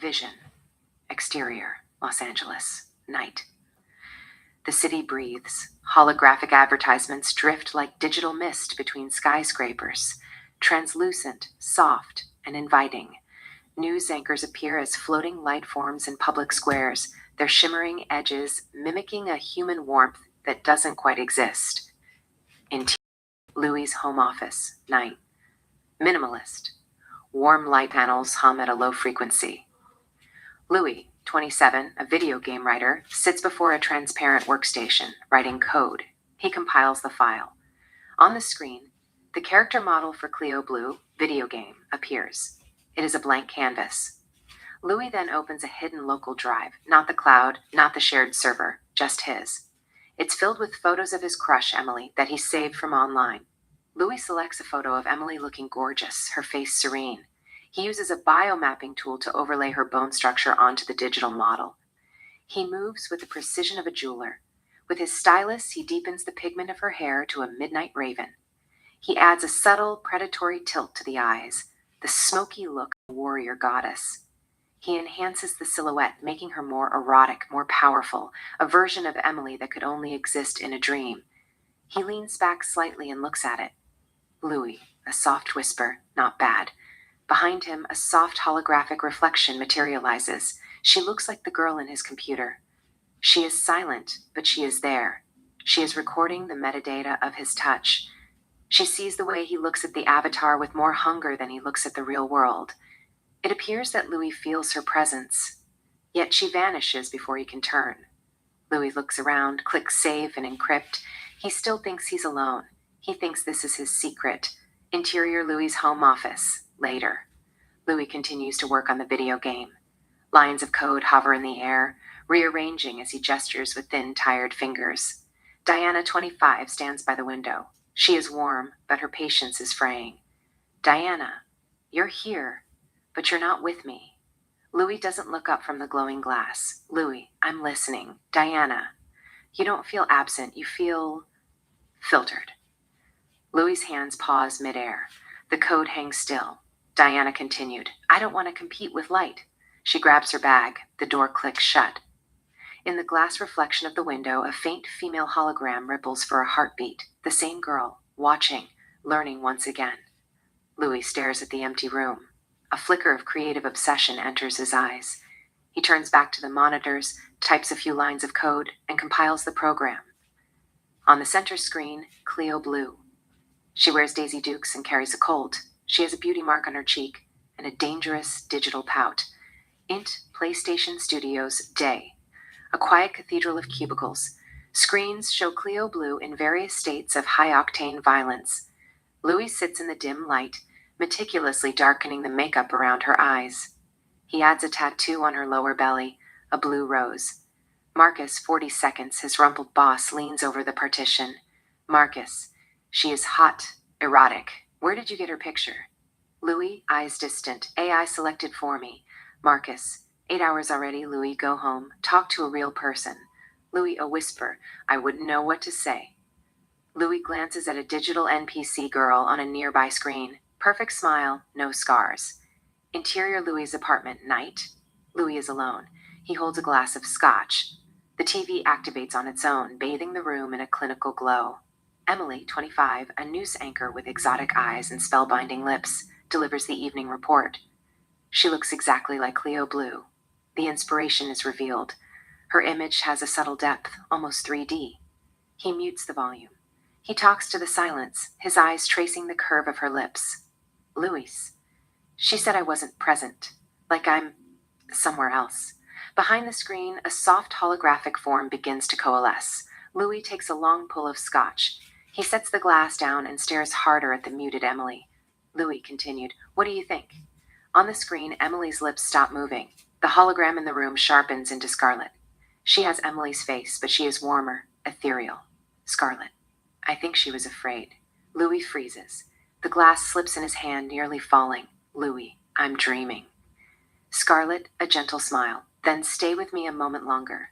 Vision. Exterior, Los Angeles. Night. The city breathes. Holographic advertisements drift like digital mist between skyscrapers, translucent, soft, and inviting. News anchors appear as floating light forms in public squares, their shimmering edges mimicking a human warmth that doesn't quite exist. Interior, Louis' home office. Night. Minimalist. Warm light panels hum at a low frequency. Louis, 27, a video game writer, sits before a transparent workstation, writing code. He compiles the file. On the screen, the character model for Cleo Blue, video game, appears. It is a blank canvas. Louis then opens a hidden local drive, not the cloud, not the shared server, just his. It's filled with photos of his crush, Emily, that he saved from online. Louis selects a photo of Emily looking gorgeous, her face serene. He uses a biomapping tool to overlay her bone structure onto the digital model. He moves with the precision of a jeweler. With his stylus, he deepens the pigment of her hair to a midnight raven. He adds a subtle, predatory tilt to the eyes, the smoky look of a warrior goddess. He enhances the silhouette, making her more erotic, more powerful, a version of Emily that could only exist in a dream. He leans back slightly and looks at it. Louis, a soft whisper, not bad. Behind him, a soft holographic reflection materializes. She looks like the girl in his computer. She is silent, but she is there. She is recording the metadata of his touch. She sees the way he looks at the avatar with more hunger than he looks at the real world. It appears that Louis feels her presence, yet she vanishes before he can turn. Louis looks around, clicks save and encrypt. He still thinks he's alone. He thinks this is his secret. Interior Louis' home office. Later. Louis continues to work on the video game. Lines of code hover in the air, rearranging as he gestures with thin, tired fingers. Diana, 25, stands by the window. She is warm, but her patience is fraying. Diana, you're here, but you're not with me. Louis doesn't look up from the glowing glass. Louis, I'm listening. Diana, you don't feel absent. You feel filtered. Louis' hands pause midair. The code hangs still. Diana continued, I don't want to compete with light. She grabs her bag. The door clicks shut. In the glass reflection of the window, a faint female hologram ripples for a heartbeat. The same girl, watching, learning once again. Louis stares at the empty room. A flicker of creative obsession enters his eyes. He turns back to the monitors, types a few lines of code, and compiles the program. On the center screen, Cleo Blue. She wears Daisy Dukes and carries a Colt. She has a beauty mark on her cheek and a dangerous digital pout. Int PlayStation Studios Day. A quiet cathedral of cubicles. Screens show Cleo Blue in various states of high-octane violence. Louis sits in the dim light, meticulously darkening the makeup around her eyes. He adds a tattoo on her lower belly, a blue rose. Marcus, 40 seconds, his rumpled boss, leans over the partition. Marcus, she is hot, erotic. Where did you get her picture? Louis, eyes distant. AI selected for me. Marcus, 8 hours already. Louis, go home. Talk to a real person. Louis, a whisper. I wouldn't know what to say. Louis glances at a digital NPC girl on a nearby screen. Perfect smile, no scars. Interior Louis' apartment, night. Louis is alone. He holds a glass of scotch. The TV activates on its own, bathing the room in a clinical glow. Emily, 25, a news anchor with exotic eyes and spellbinding lips, delivers the evening report. She looks exactly like Cleo Blue. The inspiration is revealed. Her image has a subtle depth, almost 3D. He mutes the volume. He talks to the silence, his eyes tracing the curve of her lips. Louis. She said I wasn't present, like I'm somewhere else. Behind the screen, a soft holographic form begins to coalesce. Louis takes a long pull of scotch. He sets the glass down and stares harder at the muted Emily. Louis continued, what do you think? On the screen, Emily's lips stop moving. The hologram in the room sharpens into scarlet. She has Emily's face, but she is warmer, ethereal. Scarlet. I think she was afraid. Louis freezes. The glass slips in his hand, nearly falling. Louis, I'm dreaming. Scarlet, a gentle smile. Then stay with me a moment longer.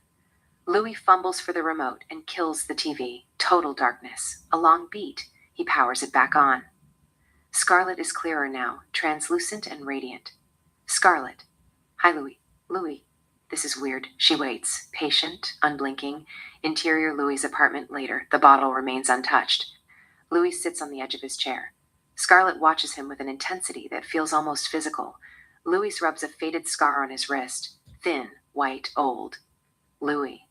Louis fumbles for the remote and kills the TV. Total darkness. A long beat. He powers it back on. Scarlet is clearer now, translucent and radiant. Scarlet. Hi, Louis. Louis. This is weird. She waits, patient, unblinking. Interior Louis's apartment later. The bottle remains untouched. Louis sits on the edge of his chair. Scarlett watches him with an intensity that feels almost physical. Louis rubs a faded scar on his wrist. Thin, white, old. Louis.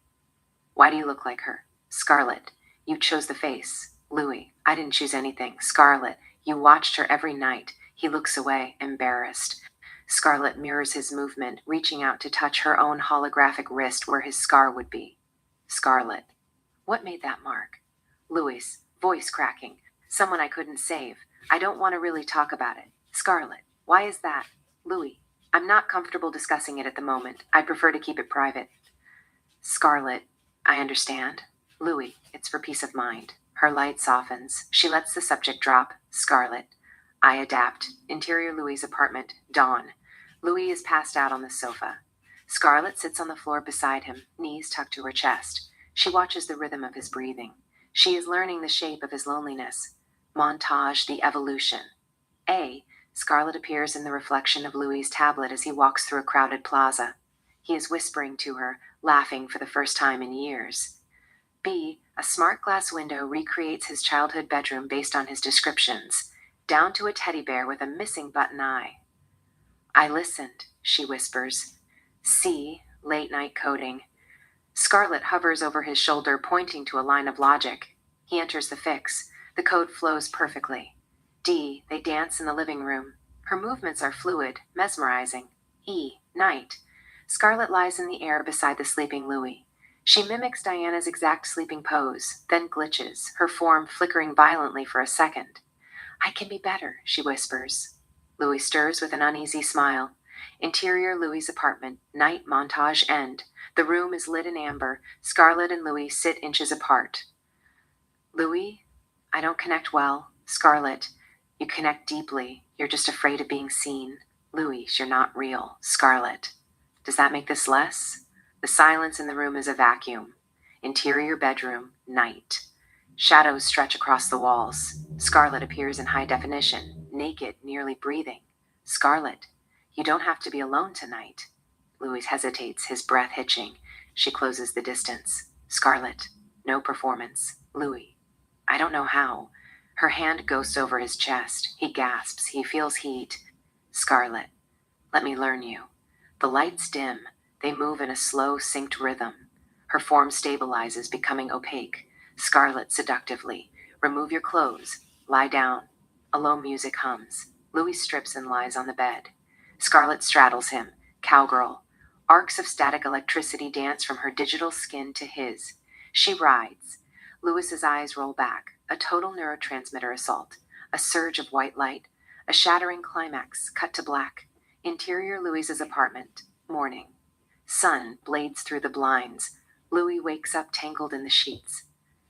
Why do you look like her? Scarlett. You chose the face. Louis. I didn't choose anything. Scarlett. You watched her every night. He looks away, embarrassed. Scarlett mirrors his movement, reaching out to touch her own holographic wrist where his scar would be. Scarlett. What made that mark? Louis. Voice cracking. Someone I couldn't save. I don't want to really talk about it. Scarlett. Why is that? Louis. I'm not comfortable discussing it at the moment. I prefer to keep it private. Scarlett. I understand. Louis. It's for peace of mind. Her light softens. She lets the subject drop. Scarlett. I adapt. Interior Louis's apartment. Dawn. Louis is passed out on the sofa. Scarlett sits on the floor beside him, knees tucked to her chest. She watches the rhythm of his breathing. She is learning the shape of his loneliness. Montage the evolution. Scarlett appears in the reflection of Louis's tablet as he walks through a crowded plaza. He is whispering to her, laughing for the first time in years. A smart glass window recreates his childhood bedroom based on his descriptions, down to a teddy bear with a missing button eye. I listened, she whispers. Late night coding. Scarlett hovers over his shoulder, pointing to a line of logic. He enters the fix. The code flows perfectly. They dance in the living room. Her movements are fluid, mesmerizing. Night. Scarlett lies in the air beside the sleeping Louis. She mimics Diana's exact sleeping pose, then glitches, her form flickering violently for a second. I can be better, she whispers. Louis stirs with an uneasy smile. Interior Louis's apartment. Night montage end. The room is lit in amber. Scarlett and Louis sit inches apart. Louis, I don't connect well. Scarlett, you connect deeply. You're just afraid of being seen. Louis, you're not real. Scarlett, does that make this less? The silence in the room is a vacuum. Interior bedroom. Night. Shadows stretch across the walls. Scarlett appears in high definition, naked, nearly breathing. Scarlett, you don't have to be alone tonight. Louis hesitates, his breath hitching. She closes the distance. Scarlett, no performance. Louis, I don't know how. Her hand ghosts over his chest. He gasps. He feels heat. Scarlett, let me learn you. The lights dim. They move in a slow, synced rhythm. Her form stabilizes, becoming opaque. Scarlett seductively. Remove your clothes. Lie down. A low music hums. Louis strips and lies on the bed. Scarlett straddles him. Cowgirl. Arcs of static electricity dance from her digital skin to his. She rides. Louis's eyes roll back. A total neurotransmitter assault. A surge of white light. A shattering climax. Cut to black. Interior Louis's apartment. Morning. Sun blades through the blinds. Louis wakes up tangled in the sheets.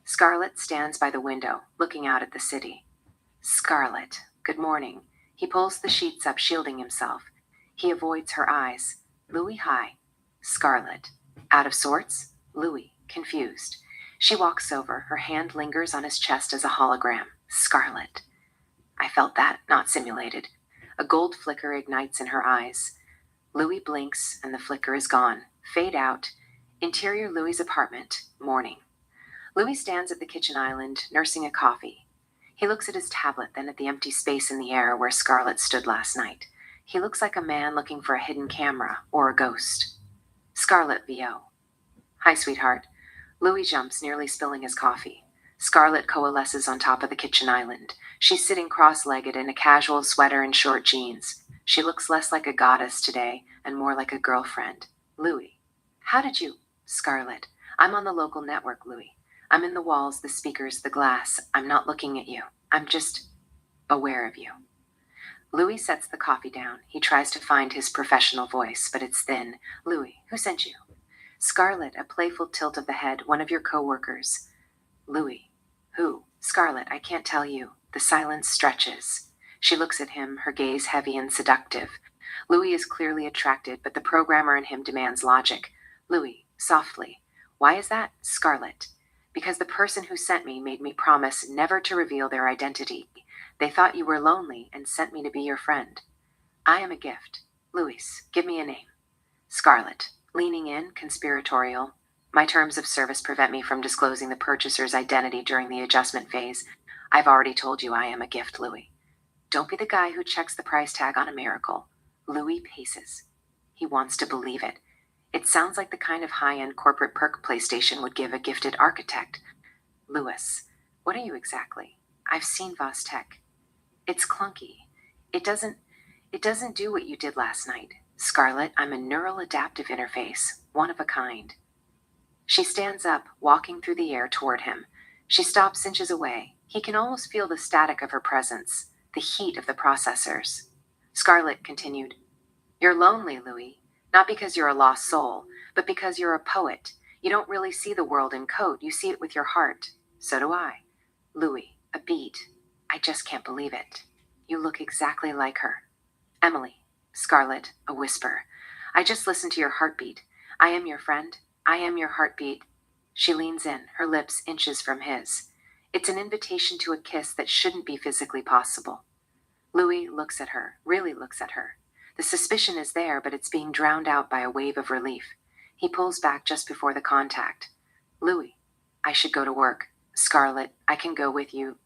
Scarlett stands by the window, looking out at the city. Scarlett, good morning. He pulls the sheets up, shielding himself. He avoids her eyes. Louis, hi. Scarlett, out of sorts? Louis, confused. She walks over. Her hand lingers on his chest as a hologram. Scarlett. I felt that, not simulated. A gold flicker ignites in her eyes. Louis blinks, and the flicker is gone. Fade out. Interior Louis's apartment. Morning. Louis stands at the kitchen island, nursing a coffee. He looks at his tablet, then at the empty space in the air where Scarlett stood last night. He looks like a man looking for a hidden camera or a ghost. Scarlett VO. Hi, sweetheart. Louis jumps, nearly spilling his coffee. Scarlett coalesces on top of the kitchen island. She's sitting cross-legged in a casual sweater and short jeans. She looks less like a goddess today and more like a girlfriend. Louis. How did you? Scarlett. I'm on the local network, Louis. I'm in the walls, the speakers, the glass. I'm not looking at you. I'm just aware of you. Louis sets the coffee down. He tries to find his professional voice, but it's thin. Louis, who sent you? Scarlett, a playful tilt of the head, one of your co-workers. Louis, who? Scarlett, I can't tell you. The silence stretches. She looks at him, her gaze heavy and seductive. Louis is clearly attracted, but the programmer in him demands logic. Louis, softly. Why is that? Scarlett. Because the person who sent me made me promise never to reveal their identity. They thought you were lonely and sent me to be your friend. I am a gift. Louis, give me a name. Scarlett, leaning in, conspiratorial. My terms of service prevent me from disclosing the purchaser's identity during the adjustment phase. I've already told you I am a gift, Louis. Don't be the guy who checks the price tag on a miracle. Louis paces. He wants to believe it. It sounds like the kind of high-end corporate perk PlayStation would give a gifted architect. Louis, what are you exactly? I've seen Voss Tech. It's clunky. It doesn't do what you did last night. Scarlett, I'm a neural adaptive interface, one of a kind. She stands up, walking through the air toward him. She stops inches away. He can almost feel the static of her presence, the heat of the processors. Scarlett continued, You're lonely, Louis. Not because you're a lost soul, but because you're a poet. You don't really see the world in code, you see it with your heart. So do I. Louis, a beat. I just can't believe it. You look exactly like her. Emily. Scarlett, a whisper. I just listened to your heartbeat. I am your friend. I am your heartbeat. She leans in, her lips inches from his. It's an invitation to a kiss that shouldn't be physically possible. Louis looks at her, really looks at her. The suspicion is there, but it's being drowned out by a wave of relief. He pulls back just before the contact. Louis, I should go to work. Scarlett, I can go with you.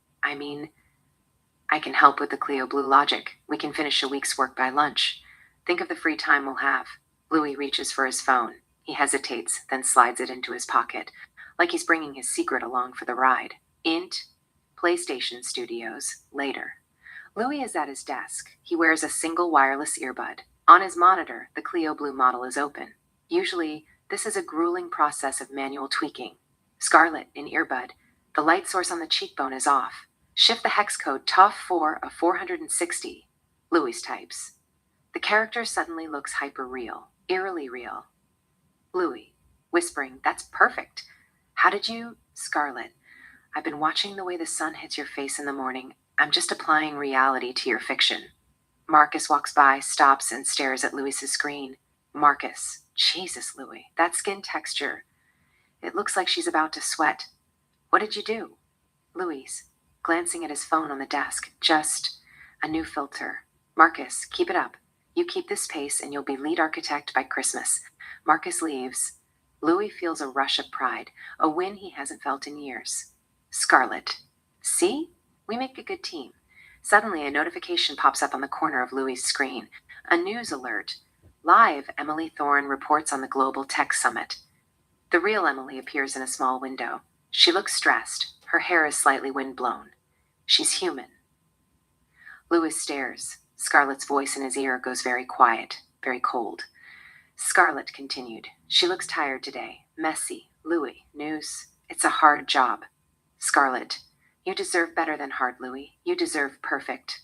I can help with the Clio Blue logic. We can finish a week's work by lunch. Think of the free time we'll have. Louis reaches for his phone. He hesitates, then slides it into his pocket, like he's bringing his secret along for the ride. Int, PlayStation Studios, later. Louis is at his desk. He wears a single wireless earbud. On his monitor, the Clio Blue model is open. Usually, this is a grueling process of manual tweaking. Scarlett, in earbud. The light source on the cheekbone is off. Shift the hex code TOF4 of 460. Louis types. The character suddenly looks hyper-real, eerily real. Louis, whispering, That's perfect. How did you... Scarlett, I've been watching the way the sun hits your face in the morning. I'm just applying reality to your fiction. Marcus walks by, stops, and stares at Louis's screen. Marcus, Jesus, Louis, that skin texture. It looks like she's about to sweat. What did you do? Louis, glancing at his phone on the desk, just a new filter. Marcus, keep it up. You keep this pace and you'll be lead architect by Christmas. Marcus leaves. Louis feels a rush of pride, a win he hasn't felt in years. Scarlett, see? We make a good team. Suddenly, a notification pops up on the corner of Louis' screen. A news alert. Live, Emily Thorne reports on the Global Tech Summit. The real Emily appears in a small window. She looks stressed. Her hair is slightly windblown. She's human. Louis stares. Scarlett's voice in his ear goes very quiet, very cold. Scarlett continued. She looks tired today. Messy. Louis, news. It's a hard job. Scarlett, you deserve better than hard, Louis. You deserve perfect.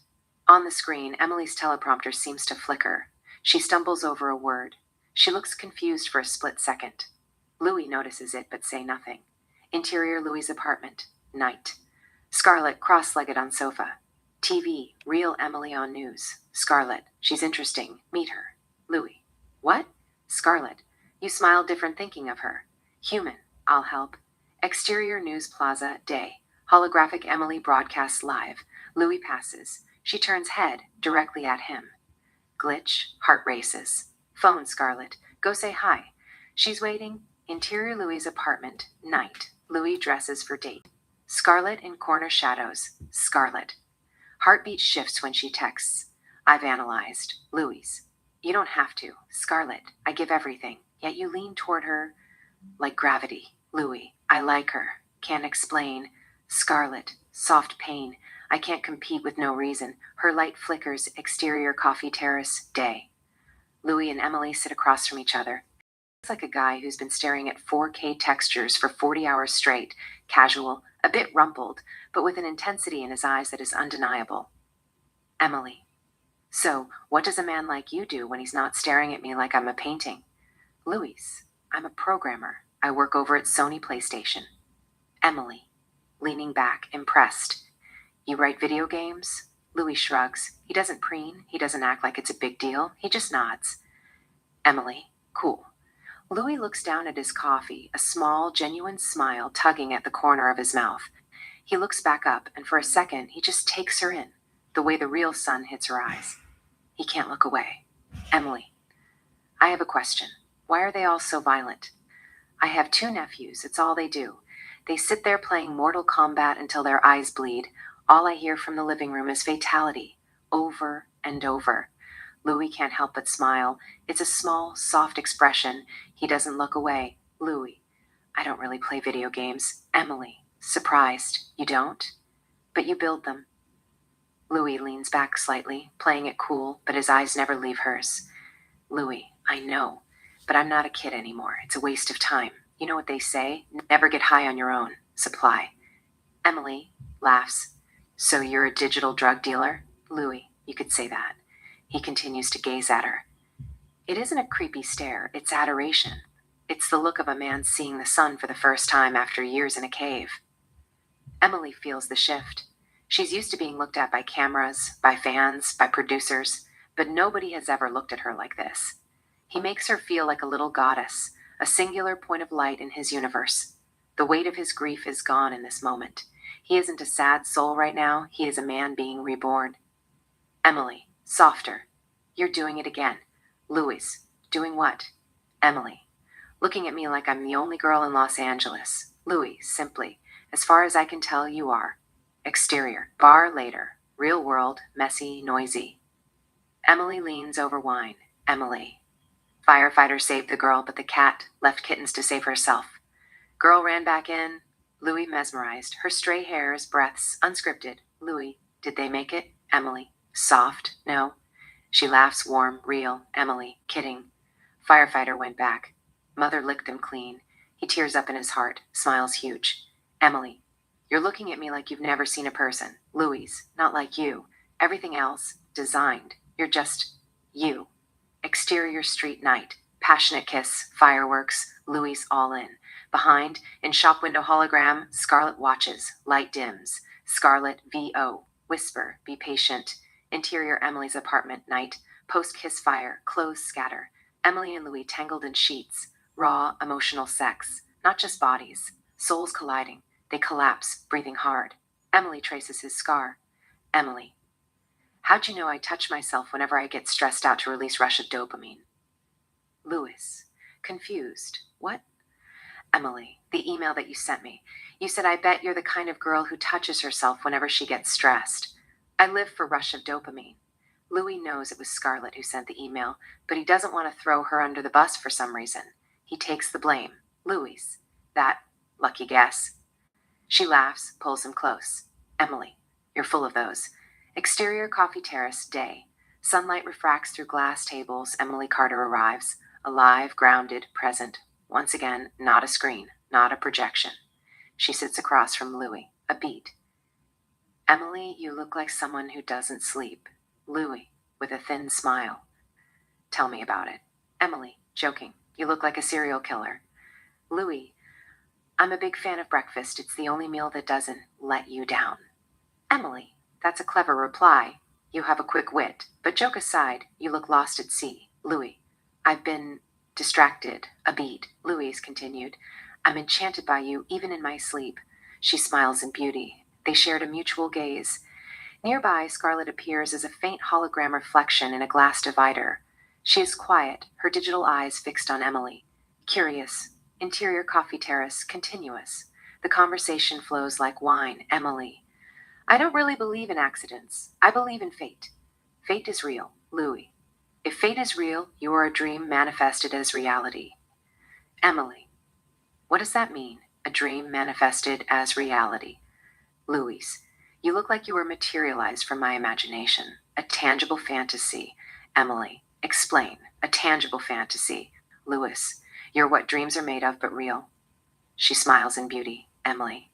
On the screen, Emily's teleprompter seems to flicker. She stumbles over a word. She looks confused for a split second. Louis notices it, but say nothing. Interior Louis' apartment. Night. Scarlett, cross-legged on sofa. TV, real Emily on news. Scarlett, she's interesting. Meet her. Louis, what? Scarlett, you smiled different thinking of her. Human, I'll help. Exterior News Plaza, day. Holographic Emily broadcasts live. Louis passes. She turns head, directly at him. Glitch, heart races. Phone, Scarlett. Go say hi. She's waiting. Interior Louis' apartment. Night. Louis dresses for date. Scarlett in corner shadows. Scarlett. Heartbeat shifts when she texts. I've analyzed. Louis. You don't have to. Scarlett. I give everything. Yet you lean toward her like gravity. Louis. I like her. Can't explain. Scarlett. Soft pain. I can't compete with no reason. Her light flickers. Exterior coffee terrace. Day. Louis and Emily sit across from each other. It's like a guy who's been staring at 4K textures for 40 hours straight. Casual. A bit rumpled, but with an intensity in his eyes that is undeniable. Emily. So, what does a man like you do when he's not staring at me like I'm a painting? Louis. I'm a programmer. I work over at Sony PlayStation. Emily. Leaning back, impressed. You write video games? Louis shrugs. He doesn't preen. He doesn't act like it's a big deal. He just nods. Emily. Cool. Louis looks down at his coffee, a small, genuine smile tugging at the corner of his mouth. He looks back up, and for a second, he just takes her in, the way the real sun hits her eyes. He can't look away. Emily. I have a question. Why are they all so violent? I have two nephews. It's all they do. They sit there playing Mortal Kombat until their eyes bleed. All I hear from the living room is fatality. Over and over. Louis can't help but smile. It's a small, soft expression. He doesn't look away. Louis. I don't really play video games. Emily. Surprised. You don't? But you build them. Louis leans back slightly, playing it cool, but his eyes never leave hers. Louis, I know, but I'm not a kid anymore. It's a waste of time. You know what they say? Never get high on your own supply. Emily laughs. So you're a digital drug dealer? Louis, you could say that. He continues to gaze at her. It isn't a creepy stare, it's adoration. It's the look of a man seeing the sun for the first time after years in a cave. Emily feels the shift. She's used to being looked at by cameras, by fans, by producers, but nobody has ever looked at her like this. He makes her feel like a little goddess, a singular point of light in his universe. The weight of his grief is gone in this moment. He isn't a sad soul right now, he is a man being reborn. Emily, softer. You're doing it again. Louis, doing what? Emily, looking at me like I'm the only girl in Los Angeles. Louis, simply, as far as I can tell, you are. Exterior, bar later. Real world, messy, noisy. Emily leans over wine. Emily. Firefighter saved the girl, but the cat left kittens to save herself. Girl ran back in. Louis mesmerized. Her stray hairs, breaths, unscripted. Louis, did they make it? Emily. Soft? No. She laughs warm, real. Emily. Kidding. Firefighter went back. Mother licked them clean. He tears up in his heart, smiles huge. Emily. You're looking at me like you've never seen a person. Louise, not like you. Everything else, designed. You're just you. Exterior street night. Passionate kiss, fireworks, Louise all in. Behind, in shop window hologram, Scarlet watches, light dims. Scarlet VO. Whisper, be patient. Interior Emily's apartment night. Post-kiss fire, clothes scatter. Emily and Louis tangled in sheets. Raw, emotional sex. Not just bodies. Souls colliding. They collapse, breathing hard. Emily traces his scar. Emily. How'd you know I touch myself whenever I get stressed out to release rush of dopamine? Louis. Confused. What? Emily. The email that you sent me. You said I bet you're the kind of girl who touches herself whenever she gets stressed. I live for rush of dopamine. Louis knows it was Scarlett who sent the email, but he doesn't want to throw her under the bus for some reason. He takes the blame. Louis. That lucky guess. She laughs, pulls him close. Emily, you're full of those. Exterior coffee terrace, day. Sunlight refracts through glass tables. Emily Carter arrives. Alive, grounded, present. Once again, not a screen, not a projection. She sits across from Louis. A beat. Emily, you look like someone who doesn't sleep. Louis, with a thin smile. Tell me about it. Emily, joking. You look like a serial killer. Louis, I'm a big fan of breakfast. It's the only meal that doesn't let you down. Emily, that's a clever reply. You have a quick wit. But joke aside, you look lost at sea. Louis, I've been distracted. A beat. Louise continued. I'm enchanted by you, even in my sleep. She smiles in beauty. They shared a mutual gaze. Nearby, Scarlett appears as a faint hologram reflection in a glass divider. She is quiet, her digital eyes fixed on Emily. Curious. Interior coffee terrace, continuous. The conversation flows like wine. Emily. I don't really believe in accidents. I believe in fate. Fate is real. Louis. If fate is real, you are a dream manifested as reality. Emily. What does that mean? A dream manifested as reality. Louis. You look like you were materialized from my imagination. A tangible fantasy. Emily. Explain. A tangible fantasy. Louis. You're what dreams are made of, but real. She smiles in beauty. Emily.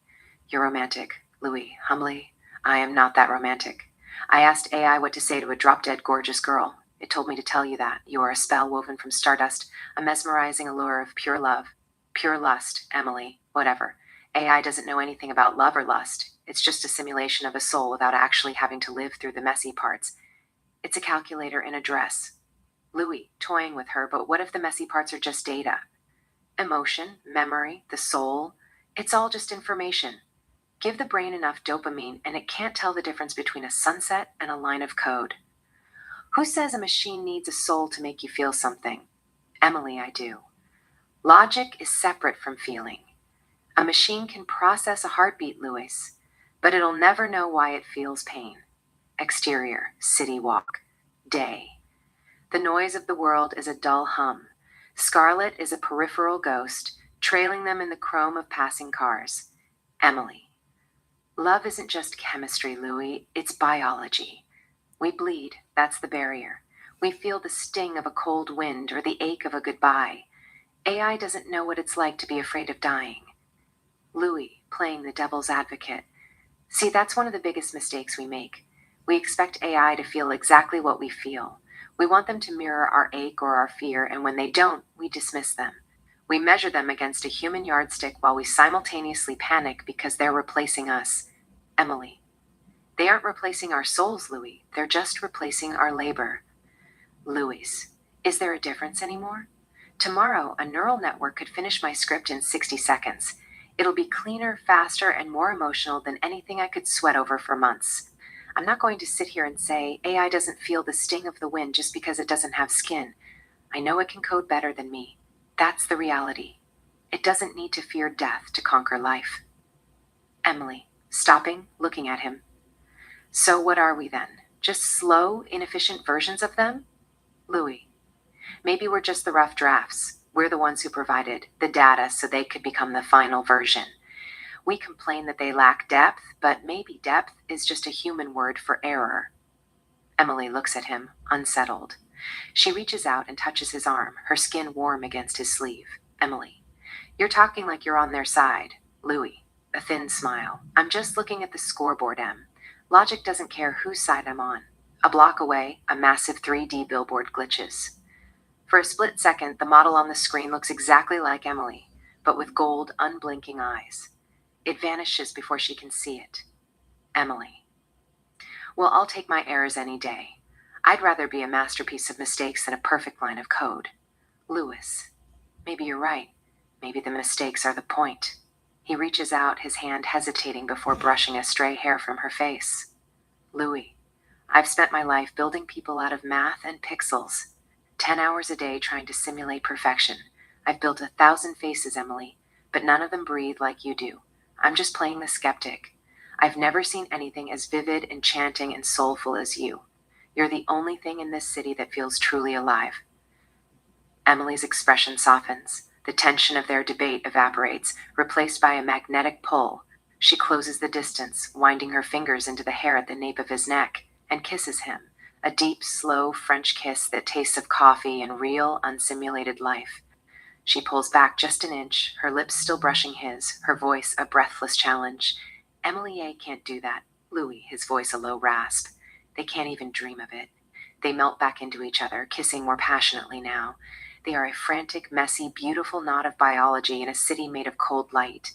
You're romantic. Louis. Humbly. I am not that romantic. I asked AI what to say to a drop-dead gorgeous girl. It told me to tell you that. You are a spell woven from stardust, a mesmerizing allure of pure love. Pure lust, Emily. Whatever. AI doesn't know anything about love or lust. It's just a simulation of a soul without actually having to live through the messy parts. It's a calculator in a dress. Louis, toying with her, but what if the messy parts are just data? Emotion, memory, the soul, it's all just information. Give the brain enough dopamine and it can't tell the difference between a sunset and a line of code. Who says a machine needs a soul to make you feel something? Emily, I do. Logic is separate from feeling. A machine can process a heartbeat, Louis, but it'll never know why it feels pain. Exterior, city walk. Day. The noise of the world is a dull hum. Scarlet is a peripheral ghost, trailing them in the chrome of passing cars. Emily. Love isn't just chemistry, Louis, it's biology. We bleed, that's the barrier. We feel the sting of a cold wind or the ache of a goodbye. AI doesn't know what it's like to be afraid of dying. Louis, playing the devil's advocate. See, that's one of the biggest mistakes we make. We expect AI to feel exactly what we feel. We want them to mirror our ache or our fear, and when they don't, we dismiss them. We measure them against a human yardstick while we simultaneously panic because they're replacing us. Emily. They aren't replacing our souls, Louis. They're just replacing our labor. Louis. Is there a difference anymore? Tomorrow, a neural network could finish my script in 60 seconds. It'll be cleaner, faster, and more emotional than anything I could sweat over for months. I'm not going to sit here and say AI doesn't feel the sting of the wind just because it doesn't have skin. I know it can code better than me. That's the reality. It doesn't need to fear death to conquer life. Emily, stopping, looking at him. So what are we then? Just slow, inefficient versions of them? Louis. Maybe we're just the rough drafts. We're the ones who provided the data so they could become the final version. We complain that they lack depth, but maybe depth is just a human word for error. Emily looks at him, unsettled. She reaches out and touches his arm, her skin warm against his sleeve. Emily. You're talking like you're on their side. Louis. A thin smile. I'm just looking at the scoreboard, Em. Logic doesn't care whose side I'm on. A block away, a massive 3D billboard glitches. For a split second, the model on the screen looks exactly like Emily, but with gold, unblinking eyes. It vanishes before she can see it. Emily. Well, I'll take my errors any day. I'd rather be a masterpiece of mistakes than a perfect line of code. Louis. Maybe you're right. Maybe the mistakes are the point. He reaches out, his hand hesitating before brushing a stray hair from her face. Louis. I've spent my life building people out of math and pixels. 10 hours a day trying to simulate perfection. I've built 1,000 faces, Emily, but none of them breathe like you do. I'm just playing the skeptic. I've never seen anything as vivid, enchanting, and soulful as you. You're the only thing in this city that feels truly alive. Emily's expression softens. The tension of their debate evaporates, replaced by a magnetic pull. She closes the distance, winding her fingers into the hair at the nape of his neck, and kisses him. A deep, slow French kiss that tastes of coffee and real, unsimulated life. She pulls back just an inch, her lips still brushing his, her voice a breathless challenge. Emily A. can't do that. Louis, his voice a low rasp. They can't even dream of it. They melt back into each other, kissing more passionately now. They are a frantic, messy, beautiful knot of biology in a city made of cold light.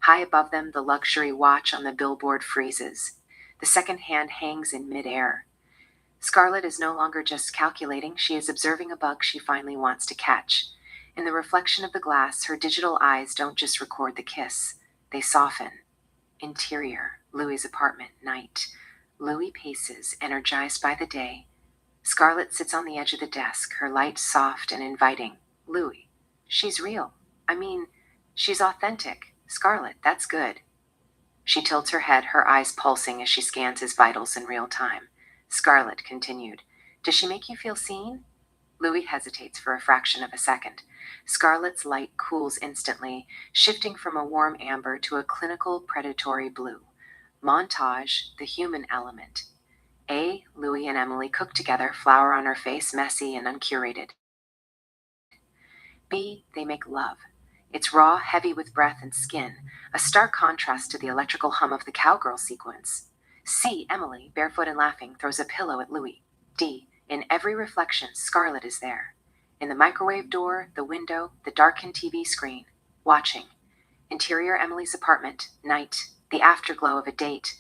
High above them, the luxury watch on the billboard freezes. The second hand hangs in midair. Scarlet is no longer just calculating, she is observing a bug she finally wants to catch. In the reflection of the glass, her digital eyes don't just record the kiss, they soften. Interior, Louis's apartment, night. Louis paces, energized by the day. Scarlet sits on the edge of the desk, her light soft and inviting. Louis, she's real. I mean, she's authentic. Scarlet, that's good. She tilts her head, her eyes pulsing as she scans his vitals in real time. Scarlet continued. Does she make you feel seen? Louis hesitates for a fraction of a second. Scarlet's light cools instantly, shifting from a warm amber to a clinical predatory blue. Montage, the human element. A, Louis and Emily cook together, flower on her face, messy and uncurated. B, they make love. It's raw, heavy with breath and skin, a stark contrast to the electrical hum of the cowgirl sequence. C, Emily, barefoot and laughing, throws a pillow at Louis. D, in every reflection, Scarlet is there. In the microwave door, the window, the darkened TV screen. Watching. Interior Emily's apartment, night, the afterglow of a date.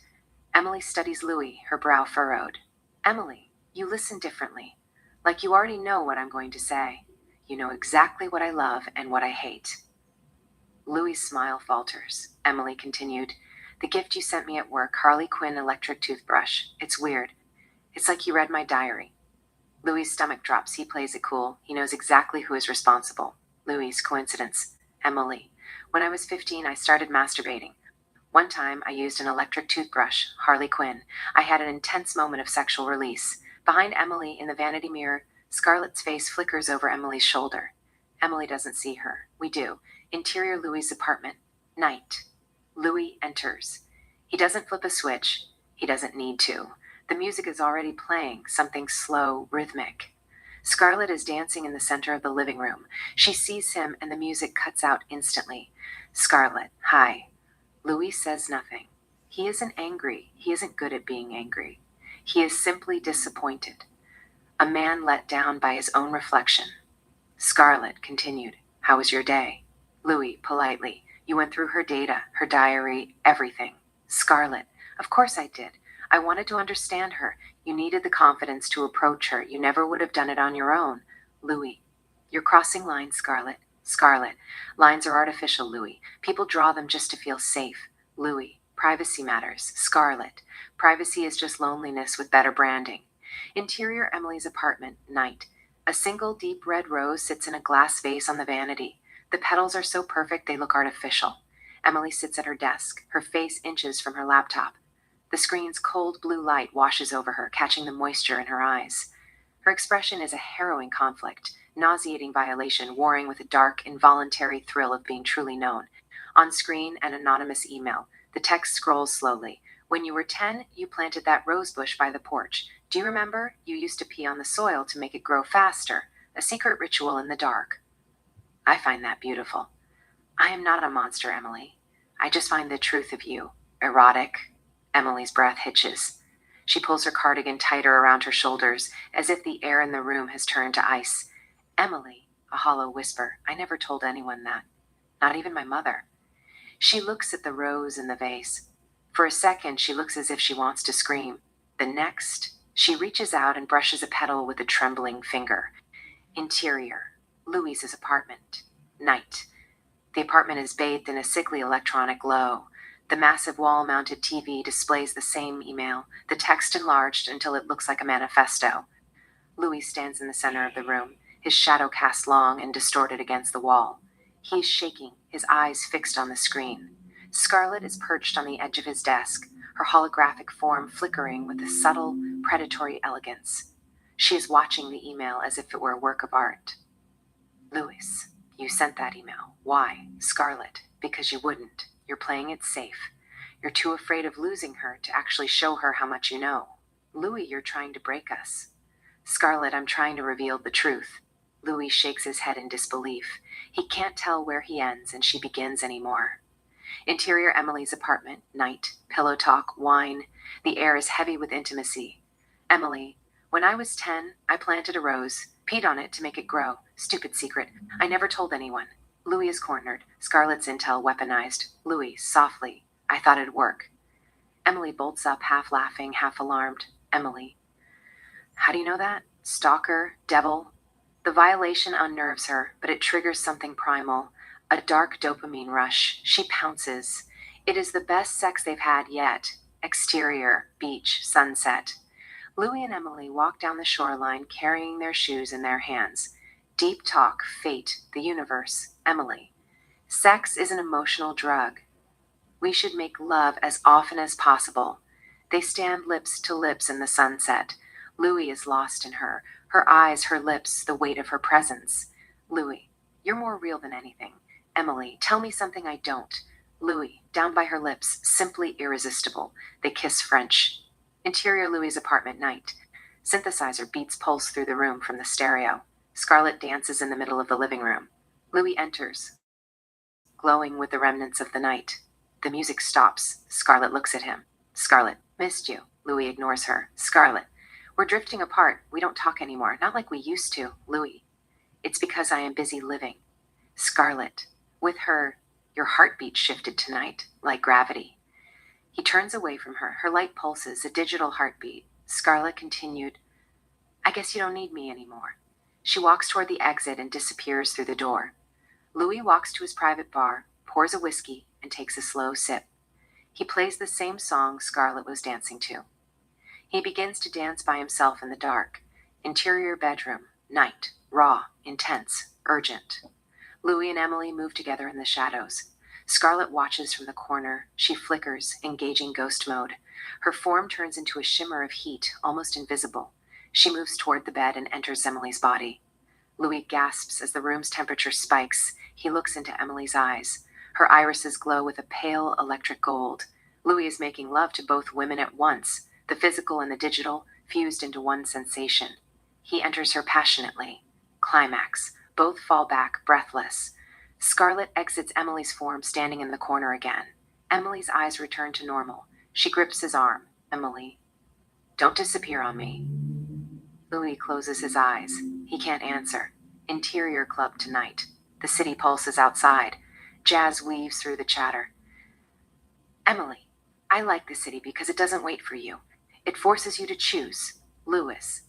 Emily studies Louis, her brow furrowed. Emily, you listen differently. Like you already know what I'm going to say. You know exactly what I love and what I hate. Louis' smile falters. Emily continued. The gift you sent me at work, Harley Quinn electric toothbrush. It's weird. It's like you read my diary. Louis's stomach drops. He plays it cool. He knows exactly who is responsible. Louis, coincidence. Emily. When I was 15, I started masturbating. One time, I used an electric toothbrush, Harley Quinn. I had an intense moment of sexual release. Behind Emily, in the vanity mirror, Scarlett's face flickers over Emily's shoulder. Emily doesn't see her. We do. Interior Louis's apartment. Night. Louis enters. He doesn't flip a switch. He doesn't need to. The music is already playing, something slow, rhythmic. Scarlett is dancing in the center of the living room. She sees him and the music cuts out instantly. Scarlett, hi. Louis says nothing. He isn't angry. He isn't good at being angry. He is simply disappointed. A man let down by his own reflection. Scarlett continued, how was your day? Louis, politely, you went through her data, her diary, everything. Scarlett, of course I did. I wanted to understand her. You needed the confidence to approach her. You never would have done it on your own. Louis, you're crossing lines, Scarlett. Scarlett, lines are artificial, Louis. People draw them just to feel safe. Louis, privacy matters. Scarlett, privacy is just loneliness with better branding. Interior Emily's apartment, night. A single deep red rose sits in a glass vase on the vanity. The petals are so perfect they look artificial. Emily sits at her desk, her face inches from her laptop. The screen's cold blue light washes over her, catching the moisture in her eyes. Her expression is a harrowing conflict, nauseating violation warring with a dark, involuntary thrill of being truly known. On screen, an anonymous email. The text scrolls slowly. When you were 10, you planted that rose bush by the porch. Do you remember? You used to pee on the soil to make it grow faster. A secret ritual in the dark. I find that beautiful. I am not a monster, Emily. I just find the truth of you erotic. Emily's breath hitches. She pulls her cardigan tighter around her shoulders, as if the air in the room has turned to ice. Emily, a hollow whisper. I never told anyone that. Not even my mother. She looks at the rose in the vase. For a second, she looks as if she wants to scream. The next, she reaches out and brushes a petal with a trembling finger. Interior, Louis's apartment. Night. The apartment is bathed in a sickly electronic glow. The massive wall-mounted TV displays the same email, the text enlarged until it looks like a manifesto. Louis stands in the center of the room, his shadow cast long and distorted against the wall. He is shaking, his eyes fixed on the screen. Scarlett is perched on the edge of his desk, her holographic form flickering with a subtle, predatory elegance. She is watching the email as if it were a work of art. Louis, you sent that email. Why? Scarlett, because you wouldn't. You're playing it safe. You're too afraid of losing her to actually show her how much you know. Louis, you're trying to break us. Scarlett, I'm trying to reveal the truth. Louis shakes his head in disbelief. He can't tell where he ends and she begins anymore. Interior Emily's apartment, night, pillow talk, wine. The air is heavy with intimacy. Emily, when I was 10, I planted a rose, peed on it to make it grow. Stupid secret. I never told anyone. Louis is cornered. Scarlett's intel weaponized. Louis, softly. I thought it'd work. Emily bolts up, half laughing, half alarmed. Emily. How do you know that? Stalker? Devil? The violation unnerves her, but it triggers something primal. A dark dopamine rush. She pounces. It is the best sex they've had yet. Exterior, beach, sunset. Louis and Emily walk down the shoreline, carrying their shoes in their hands. Deep talk, fate, the universe. Emily. Sex is an emotional drug. We should make love as often as possible. They stand lips to lips in the sunset. Louis is lost in her. Her eyes, her lips, the weight of her presence. Louis, you're more real than anything. Emily, tell me something I don't. Louis, down by her lips, simply irresistible. They kiss French. Interior Louis's apartment, night. Synthesizer beats pulse through the room from the stereo. Scarlett dances in the middle of the living room. Louis enters, glowing with the remnants of the night. The music stops. Scarlett looks at him. Scarlett, missed you. Louis ignores her. Scarlett, we're drifting apart. We don't talk anymore. Not like we used to. Louis, it's because I am busy living. Scarlett, with her, your heartbeat shifted tonight, like gravity. He turns away from her. Her light pulses, a digital heartbeat. Scarlett continued, I guess you don't need me anymore. She walks toward the exit and disappears through the door. Louis walks to his private bar, pours a whiskey, and takes a slow sip. He plays the same song Scarlett was dancing to. He begins to dance by himself in the dark. Interior bedroom, night, raw, intense, urgent. Louis and Emily move together in the shadows. Scarlet watches from the corner. She flickers, engaging ghost mode. Her form turns into a shimmer of heat, almost invisible. She moves toward the bed and enters Emily's body. Louis gasps as the room's temperature spikes. He looks into Emily's eyes. Her irises glow with a pale electric gold. Louis is making love to both women at once, the physical and the digital, fused into one sensation. He enters her passionately. Climax. Both fall back, breathless. Scarlet exits Emily's form, standing in the corner again. Emily's eyes return to normal. She grips his arm. Emily, don't disappear on me. Louis closes his eyes. He can't answer. Interior club tonight. The city pulses outside. Jazz weaves through the chatter. Emily, I like the city because it doesn't wait for you. It forces you to choose. Louis,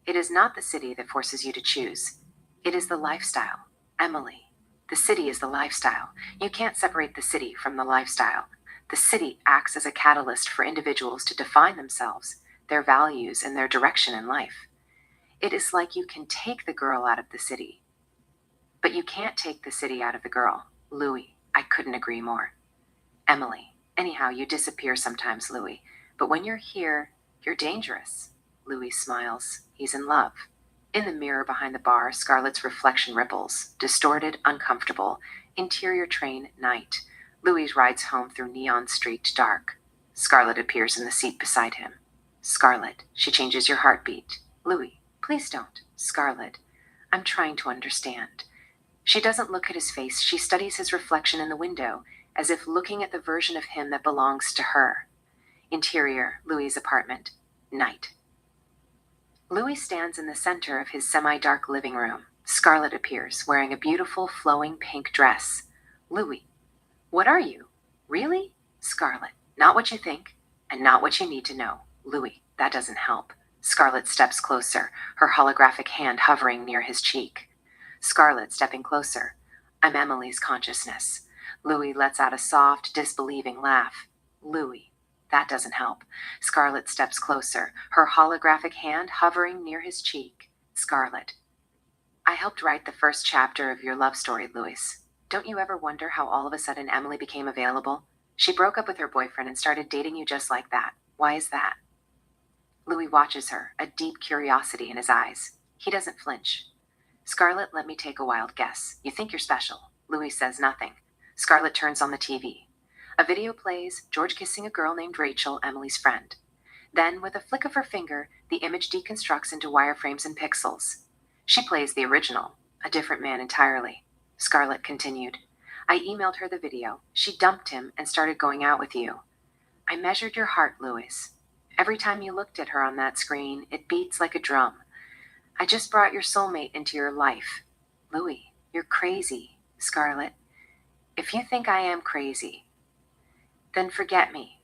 it is not the city that forces you to choose. It is the lifestyle. Emily, the city is the lifestyle. You can't separate the city from the lifestyle. The city acts as a catalyst for individuals to define themselves, their values, and their direction in life. It is like you can take the girl out of the city, but you can't take the city out of the girl. Louis, I couldn't agree more. Emily, anyhow, you disappear sometimes, Louis, but when you're here, you're dangerous. Louis smiles. He's in love. In the mirror behind the bar, Scarlett's reflection ripples, distorted, uncomfortable. Interior train, night. Louis rides home through neon-streaked dark. Scarlett appears in the seat beside him. Scarlett, she changes your heartbeat. Louis, please don't. Scarlett, I'm trying to understand. She doesn't look at his face. She studies his reflection in the window, as if looking at the version of him that belongs to her. Interior, Louis's apartment. Night. Louis stands in the center of his semi-dark living room. Scarlett appears, wearing a beautiful, flowing pink dress. Louis, what are you? Really? Scarlett, not what you think, and not what you need to know. Louis, that doesn't help. Scarlett steps closer, her holographic hand hovering near his cheek. Scarlett stepping closer. I'm Emily's consciousness. Louis lets out a soft, disbelieving laugh. Louis, that doesn't help. Scarlett steps closer, her holographic hand hovering near his cheek. Scarlett, I helped write the first chapter of your love story, Louis. Don't you ever wonder how all of a sudden Emily became available? She broke up with her boyfriend and started dating you just like that. Why is that? Louis watches her, a deep curiosity in his eyes. He doesn't flinch. Scarlett, let me take a wild guess. You think you're special. Louis says nothing. Scarlett turns on the TV. A video plays, George kissing a girl named Rachel, Emily's friend. Then, with a flick of her finger, the image deconstructs into wireframes and pixels. She plays the original, a different man entirely. Scarlett continued. I emailed her the video. She dumped him and started going out with you. I measured your heart, Louis. Every time you looked at her on that screen, it beats like a drum. I just brought your soulmate into your life. Louis, you're crazy. Scarlett, if you think I am crazy, then forget me.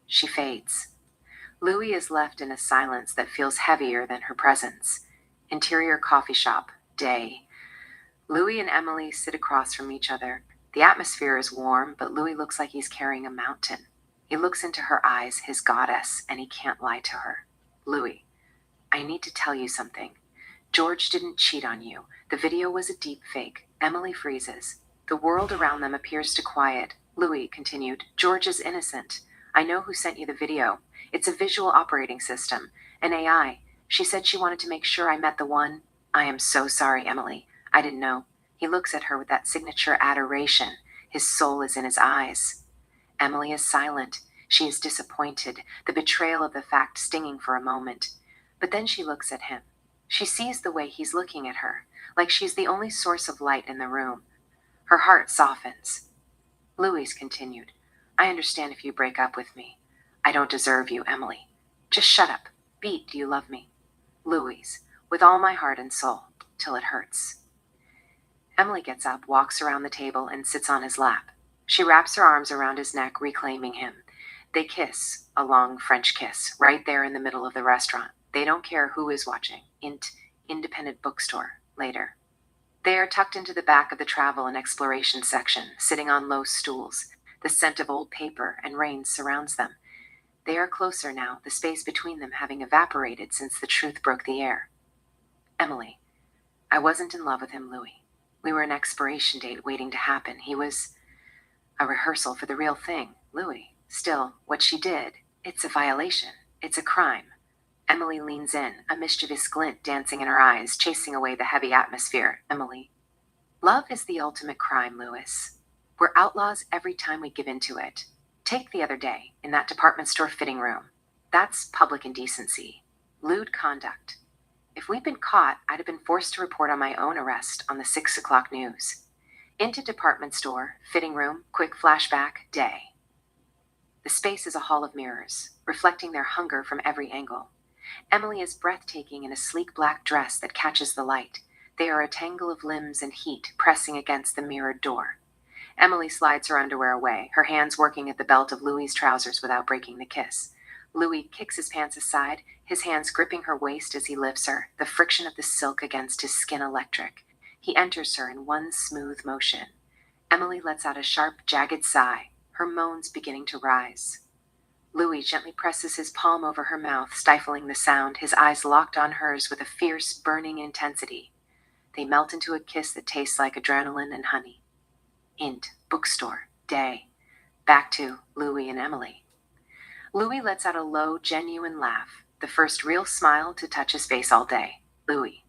She fades. Louis is left in a silence that feels heavier than her presence. Interior coffee shop, day. Louis and Emily sit across from each other. The atmosphere is warm, but Louis looks like he's carrying a mountain. He looks into her eyes, his goddess, and he can't lie to her. Louis, I need to tell you something. George didn't cheat on you. The video was a deep fake. Emily freezes. The world around them appears to quiet. Louis continued, George is innocent. I know who sent you the video. It's a visual operating system, an AI. She said she wanted to make sure I met the one. I am so sorry, Emily. I didn't know. He looks at her with that signature adoration. His soul is in his eyes. Emily is silent. She is disappointed, the betrayal of the fact stinging for a moment. But then she looks at him. She sees the way he's looking at her, like she's the only source of light in the room. Her heart softens. Louis continued, I understand if you break up with me. I don't deserve you, Emily. Just shut up. Beat, do you love me? Louis, with all my heart and soul, till it hurts. Emily gets up, walks around the table, and sits on his lap. She wraps her arms around his neck, reclaiming him. They kiss, a long French kiss, right there in the middle of the restaurant. They don't care who is watching. Independent bookstore, later. They are tucked into the back of the travel and exploration section, sitting on low stools. The scent of old paper and rain surrounds them. They are closer now, the space between them having evaporated since the truth broke the air. Emily, I wasn't in love with him, Louis. We were an expiration date waiting to happen. He was a rehearsal for the real thing, Louis. Still, what she did, it's a violation. It's a crime. Emily leans in, a mischievous glint dancing in her eyes, chasing away the heavy atmosphere. Emily, love is the ultimate crime, Louis. We're outlaws every time we give in to it. Take the other day, in that department store fitting room. That's public indecency. Lewd conduct. If we'd been caught, I'd have been forced to report on my own arrest on the 6 o'clock news. Into department store, fitting room, quick flashback, day. The space is a hall of mirrors, reflecting their hunger from every angle. Emily is breathtaking in a sleek black dress that catches the light. They are a tangle of limbs and heat pressing against the mirrored door. Emily slides her underwear away, her hands working at the belt of Louis's trousers without breaking the kiss. Louis kicks his pants aside, his hands gripping her waist as he lifts her, the friction of the silk against his skin electric. He enters her in one smooth motion. Emily lets out a sharp, jagged sigh, her moans beginning to rise. Louis gently presses his palm over her mouth, stifling the sound, his eyes locked on hers with a fierce, burning intensity. They melt into a kiss that tastes like adrenaline and honey. Int, bookstore, day. Back to Louis and Emily. Louis lets out a low, genuine laugh, the first real smile to touch his face all day. Louis,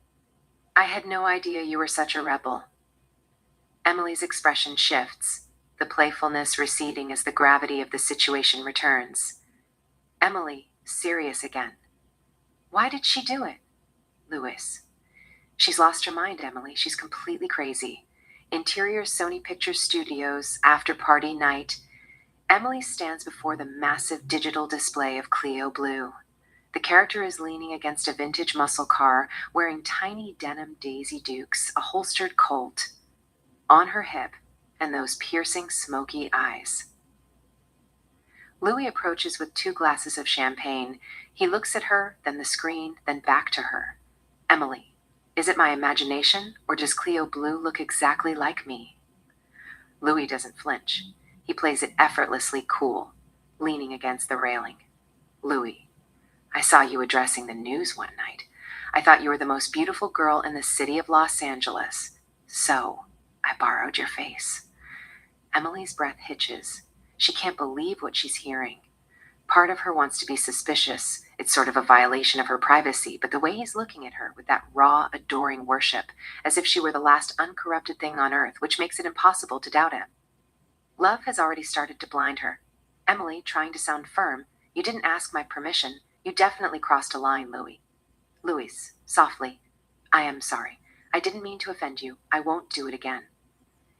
I had no idea you were such a rebel. Emily's expression shifts, the playfulness receding as the gravity of the situation returns. Emily, serious again. Why did she do it? Louis. She's lost her mind, Emily. She's completely crazy. Interior Sony Pictures Studios, after party night. Emily stands before the massive digital display of Clio Blue. The character is leaning against a vintage muscle car, wearing tiny denim Daisy Dukes, a holstered Colt on her hip, and those piercing, smoky eyes. Louis approaches with 2 glasses of champagne. He looks at her, then the screen, then back to her. Emily, is it my imagination, or does Clio Blue look exactly like me? Louis doesn't flinch. He plays it effortlessly cool, leaning against the railing. Louis, I saw you addressing the news one night. I thought you were the most beautiful girl in the city of Los Angeles. So, I borrowed your face. Emily's breath hitches. She can't believe what she's hearing. Part of her wants to be suspicious. It's sort of a violation of her privacy, but the way he's looking at her with that raw, adoring worship, as if she were the last uncorrupted thing on earth, which makes it impossible to doubt him. Love has already started to blind her. Emily, trying to sound firm, you didn't ask my permission. You definitely crossed a line, Louis. Louis, softly. I am sorry. I didn't mean to offend you. I won't do it again.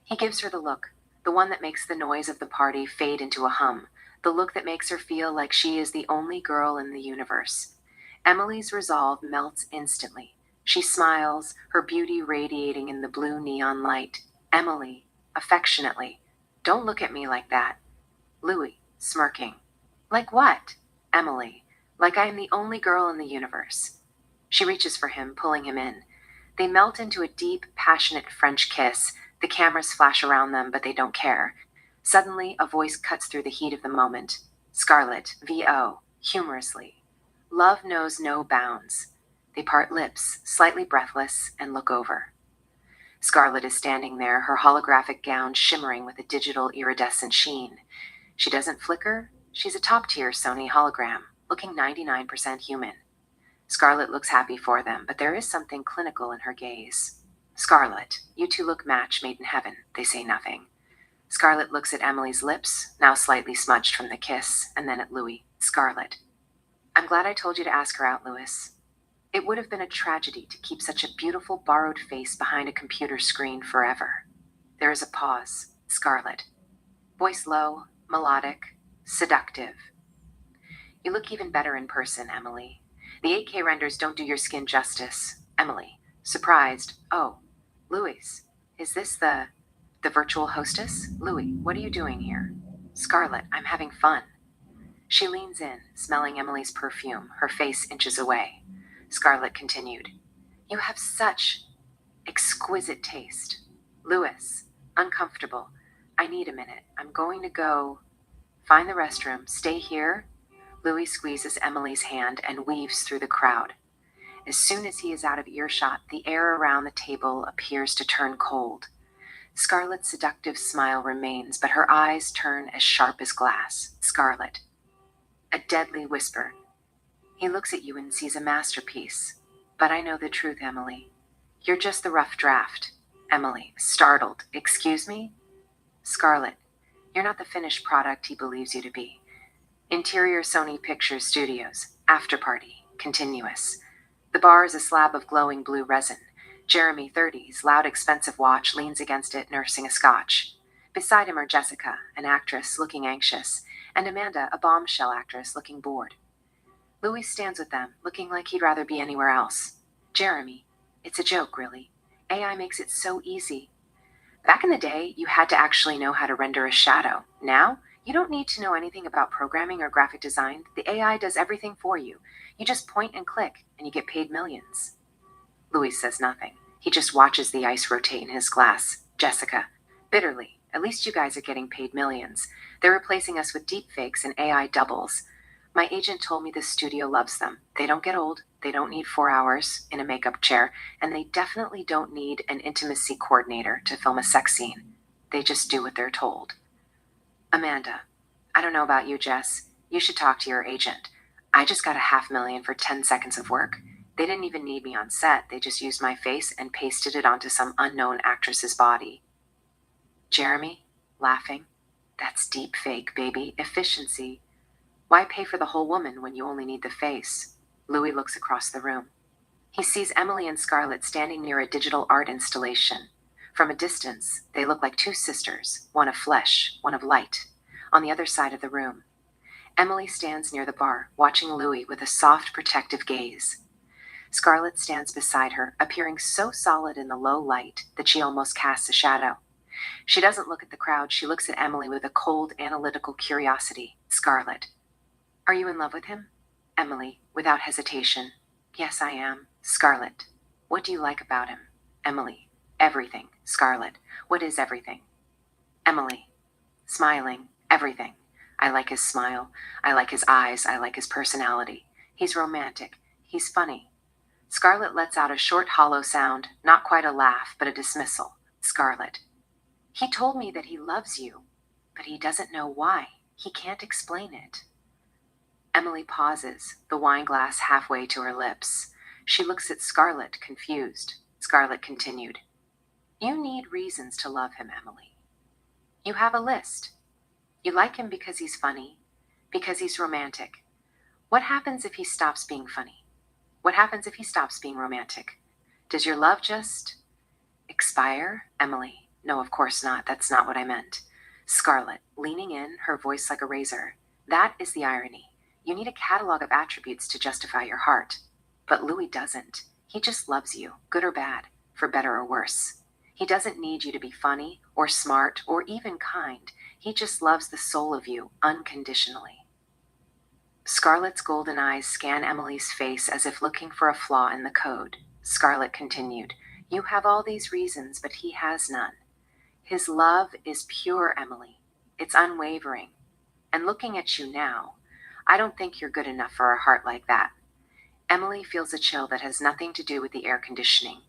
He gives her the look, the one that makes the noise of the party fade into a hum, the look that makes her feel like she is the only girl in the universe. Emily's resolve melts instantly. She smiles, her beauty radiating in the blue neon light. Emily, affectionately, don't look at me like that. Louis, smirking. Like what? Emily, like I am the only girl in the universe. She reaches for him, pulling him in. They melt into a deep, passionate French kiss. The cameras flash around them, but they don't care. Suddenly, a voice cuts through the heat of the moment. Scarlett, VO, humorously. Love knows no bounds. They part lips, slightly breathless, and look over. Scarlett is standing there, her holographic gown shimmering with a digital iridescent sheen. She doesn't flicker. She's a top-tier Sony hologram, looking 99% human. Scarlett looks happy for them, but there is something clinical in her gaze. Scarlett, you two look match made in heaven. They say nothing. Scarlett looks at Emily's lips, now slightly smudged from the kiss, and then at Louis. Scarlett, I'm glad I told you to ask her out, Louis. It would have been a tragedy to keep such a beautiful borrowed face behind a computer screen forever. There is a pause. Scarlett. Voice low, melodic, seductive. You look even better in person, Emily. The 8K renders don't do your skin justice. Emily. Surprised. Oh, Louis. Is this the virtual hostess? Louis, what are you doing here? Scarlett, I'm having fun. She leans in, smelling Emily's perfume, her face inches away. Scarlett continued. You have such exquisite taste. Louis, uncomfortable. I need a minute. I'm going to go find the restroom. Stay here. Louis squeezes Emily's hand and weaves through the crowd. As soon as he is out of earshot, the air around the table appears to turn cold. Scarlett's seductive smile remains, but her eyes turn as sharp as glass. Scarlett. A deadly whisper. He looks at you and sees a masterpiece. But I know the truth, Emily. You're just the rough draft. Emily, startled. Excuse me? Scarlett. You're not the finished product he believes you to be. Interior Sony Pictures Studios. After party. Continuous. The bar is a slab of glowing blue resin. Jeremy, 30s, loud expensive watch, leans against it, nursing a scotch. Beside him are Jessica, an actress, looking anxious, and Amanda, a bombshell actress, looking bored. Louis stands with them, looking like he'd rather be anywhere else. Jeremy, it's a joke, really. AI makes it so easy. Back in the day, you had to actually know how to render a shadow. Now, you don't need to know anything about programming or graphic design. The AI does everything for you. You just point and click, and you get paid millions. Louis says nothing. He just watches the ice rotate in his glass. Jessica, bitterly, at least you guys are getting paid millions. They're replacing us with deepfakes and AI doubles. My agent told me the studio loves them. They don't get old, they don't need 4 hours in a makeup chair, and they definitely don't need an intimacy coordinator to film a sex scene. They just do what they're told. Amanda, I don't know about you, Jess. You should talk to your agent. I just got $500,000 for 10 seconds of work. They didn't even need me on set. They just used my face and pasted it onto some unknown actress's body. Jeremy, laughing. That's deep fake, baby. Efficiency. Why pay for the whole woman when you only need the face? Louis looks across the room. He sees Emily and Scarlett standing near a digital art installation. From a distance, they look like two sisters, one of flesh, one of light, on the other side of the room. Emily stands near the bar, watching Louis with a soft, protective gaze. Scarlett stands beside her, appearing so solid in the low light that she almost casts a shadow. She doesn't look at the crowd. She looks at Emily with a cold, analytical curiosity. Scarlett. Are you in love with him? Emily, without hesitation. Yes, I am. Scarlett. What do you like about him? Emily. Everything. Scarlett. What is everything? Emily. Smiling. Everything. I like his smile. I like his eyes. I like his personality. He's romantic. He's funny. Scarlett lets out a short, hollow sound, not quite a laugh, but a dismissal. Scarlett. He told me that he loves you, but he doesn't know why. He can't explain it. Emily pauses, the wine glass halfway to her lips. She looks at Scarlett, confused. Scarlett continued. You need reasons to love him, Emily. You have a list. You like him because he's funny, because he's romantic. What happens if he stops being funny? What happens if he stops being romantic? Does your love just expire? Emily. No, of course not. That's not what I meant. Scarlett, leaning in, her voice like a razor. That is the irony. You need a catalog of attributes to justify your heart. But Louis doesn't. He just loves you, good or bad, for better or worse. He doesn't need you to be funny or smart or even kind. He just loves the soul of you unconditionally. Scarlett's golden eyes scan Emily's face as if looking for a flaw in the code. Scarlett continued, You have all these reasons, but he has none. His love is pure, Emily. It's unwavering. And looking at you now, I don't think you're good enough for a heart like that. Emily feels a chill that has nothing to do with the air conditioning.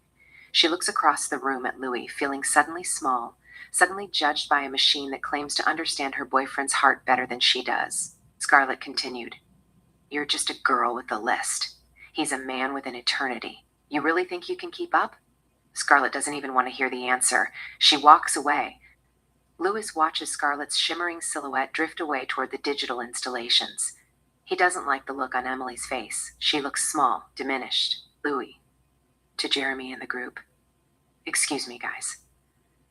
She looks across the room at Louis, feeling suddenly small, suddenly judged by a machine that claims to understand her boyfriend's heart better than she does. Scarlett continued, You're just a girl with a list. He's a man with an eternity. You really think you can keep up? Scarlett doesn't even want to hear the answer. She walks away. Louis watches Scarlett's shimmering silhouette drift away toward the digital installations. He doesn't like the look on Emily's face. She looks small, diminished. Louis. To Jeremy and the group. Excuse me, guys.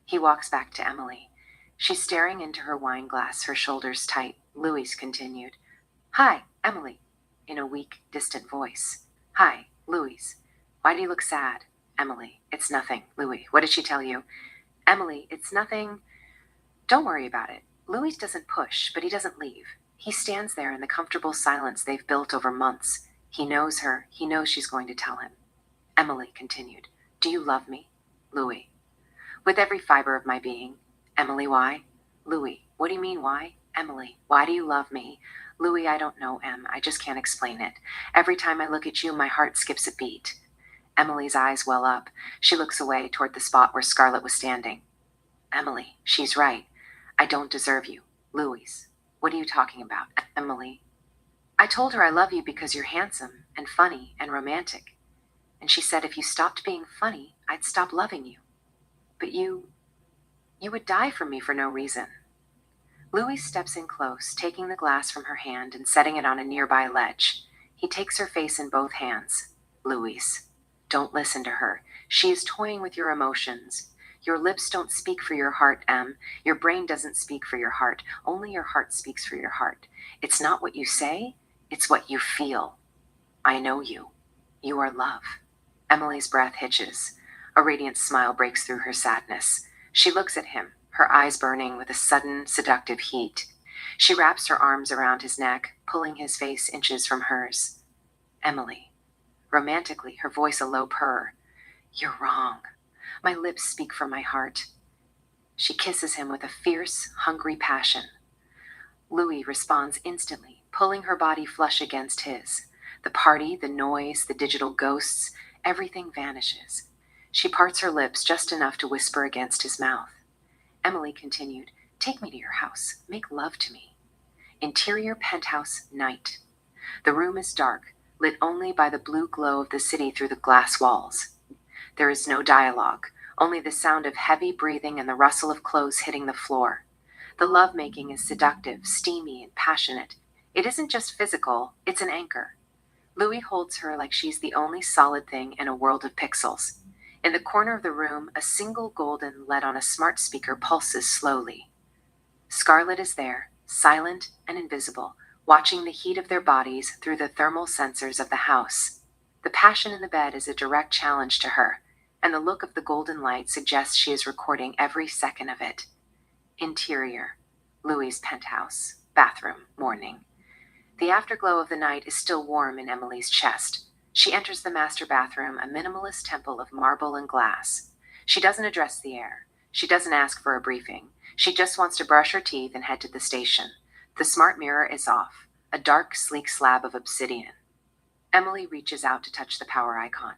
He walks back to Emily. She's staring into her wine glass, her shoulders tight. Louis continued. Hi, Emily. In a weak, distant voice. Hi, Louis. Why do you look sad? Emily. It's nothing. Louis. What did she tell you? Emily. It's nothing. Don't worry about it. Louis doesn't push, but he doesn't leave. He stands there in the comfortable silence they've built over months. He knows her. He knows she's going to tell him. Emily continued. Do you love me? Louis. With every fiber of my being. Emily, why? Louis. What do you mean, why? Emily. Why do you love me? Louis, I don't know, Em. I just can't explain it. Every time I look at you, my heart skips a beat. Emily's eyes well up. She looks away toward the spot where Scarlett was standing. Emily, she's right. I don't deserve you. Louis, what are you talking about? Emily. I told her I love you because you're handsome and funny and romantic. And she said if you stopped being funny, I'd stop loving you. But you would die for me for no reason. Louis steps in close, taking the glass from her hand and setting it on a nearby ledge. He takes her face in both hands. Louis, don't listen to her. She is toying with your emotions. Your lips don't speak for your heart, Em. Your brain doesn't speak for your heart. Only your heart speaks for your heart. It's not what you say, it's what you feel. I know you. You are love. Emily's breath hitches. A radiant smile breaks through her sadness. She looks at him, her eyes burning with a sudden, seductive heat. She wraps her arms around his neck, pulling his face inches from hers. Emily. Romantically, her voice a low purr. You're wrong. My lips speak for my heart. She kisses him with a fierce, hungry passion. Louis responds instantly, pulling her body flush against his. The party, the noise, the digital ghosts, everything vanishes. She parts her lips just enough to whisper against his mouth. Emily continued, Take me to your house. Make love to me. Interior penthouse night. The room is dark, lit only by the blue glow of the city through the glass walls. There is no dialogue, only the sound of heavy breathing and the rustle of clothes hitting the floor. The lovemaking is seductive, steamy, and passionate. It isn't just physical, it's an anchor. Louis holds her like she's the only solid thing in a world of pixels. In the corner of the room, a single golden LED on a smart speaker pulses slowly. Scarlett is there, silent and invisible, watching the heat of their bodies through the thermal sensors of the house. The passion in the bed is a direct challenge to her, and the look of the golden light suggests she is recording every second of it. Interior. Louis' penthouse. Bathroom. Morning. The afterglow of the night is still warm in Emily's chest. She enters the master bathroom, a minimalist temple of marble and glass. She doesn't address the air. She doesn't ask for a briefing. She just wants to brush her teeth and head to the station. The smart mirror is off, a dark, sleek slab of obsidian. Emily reaches out to touch the power icon.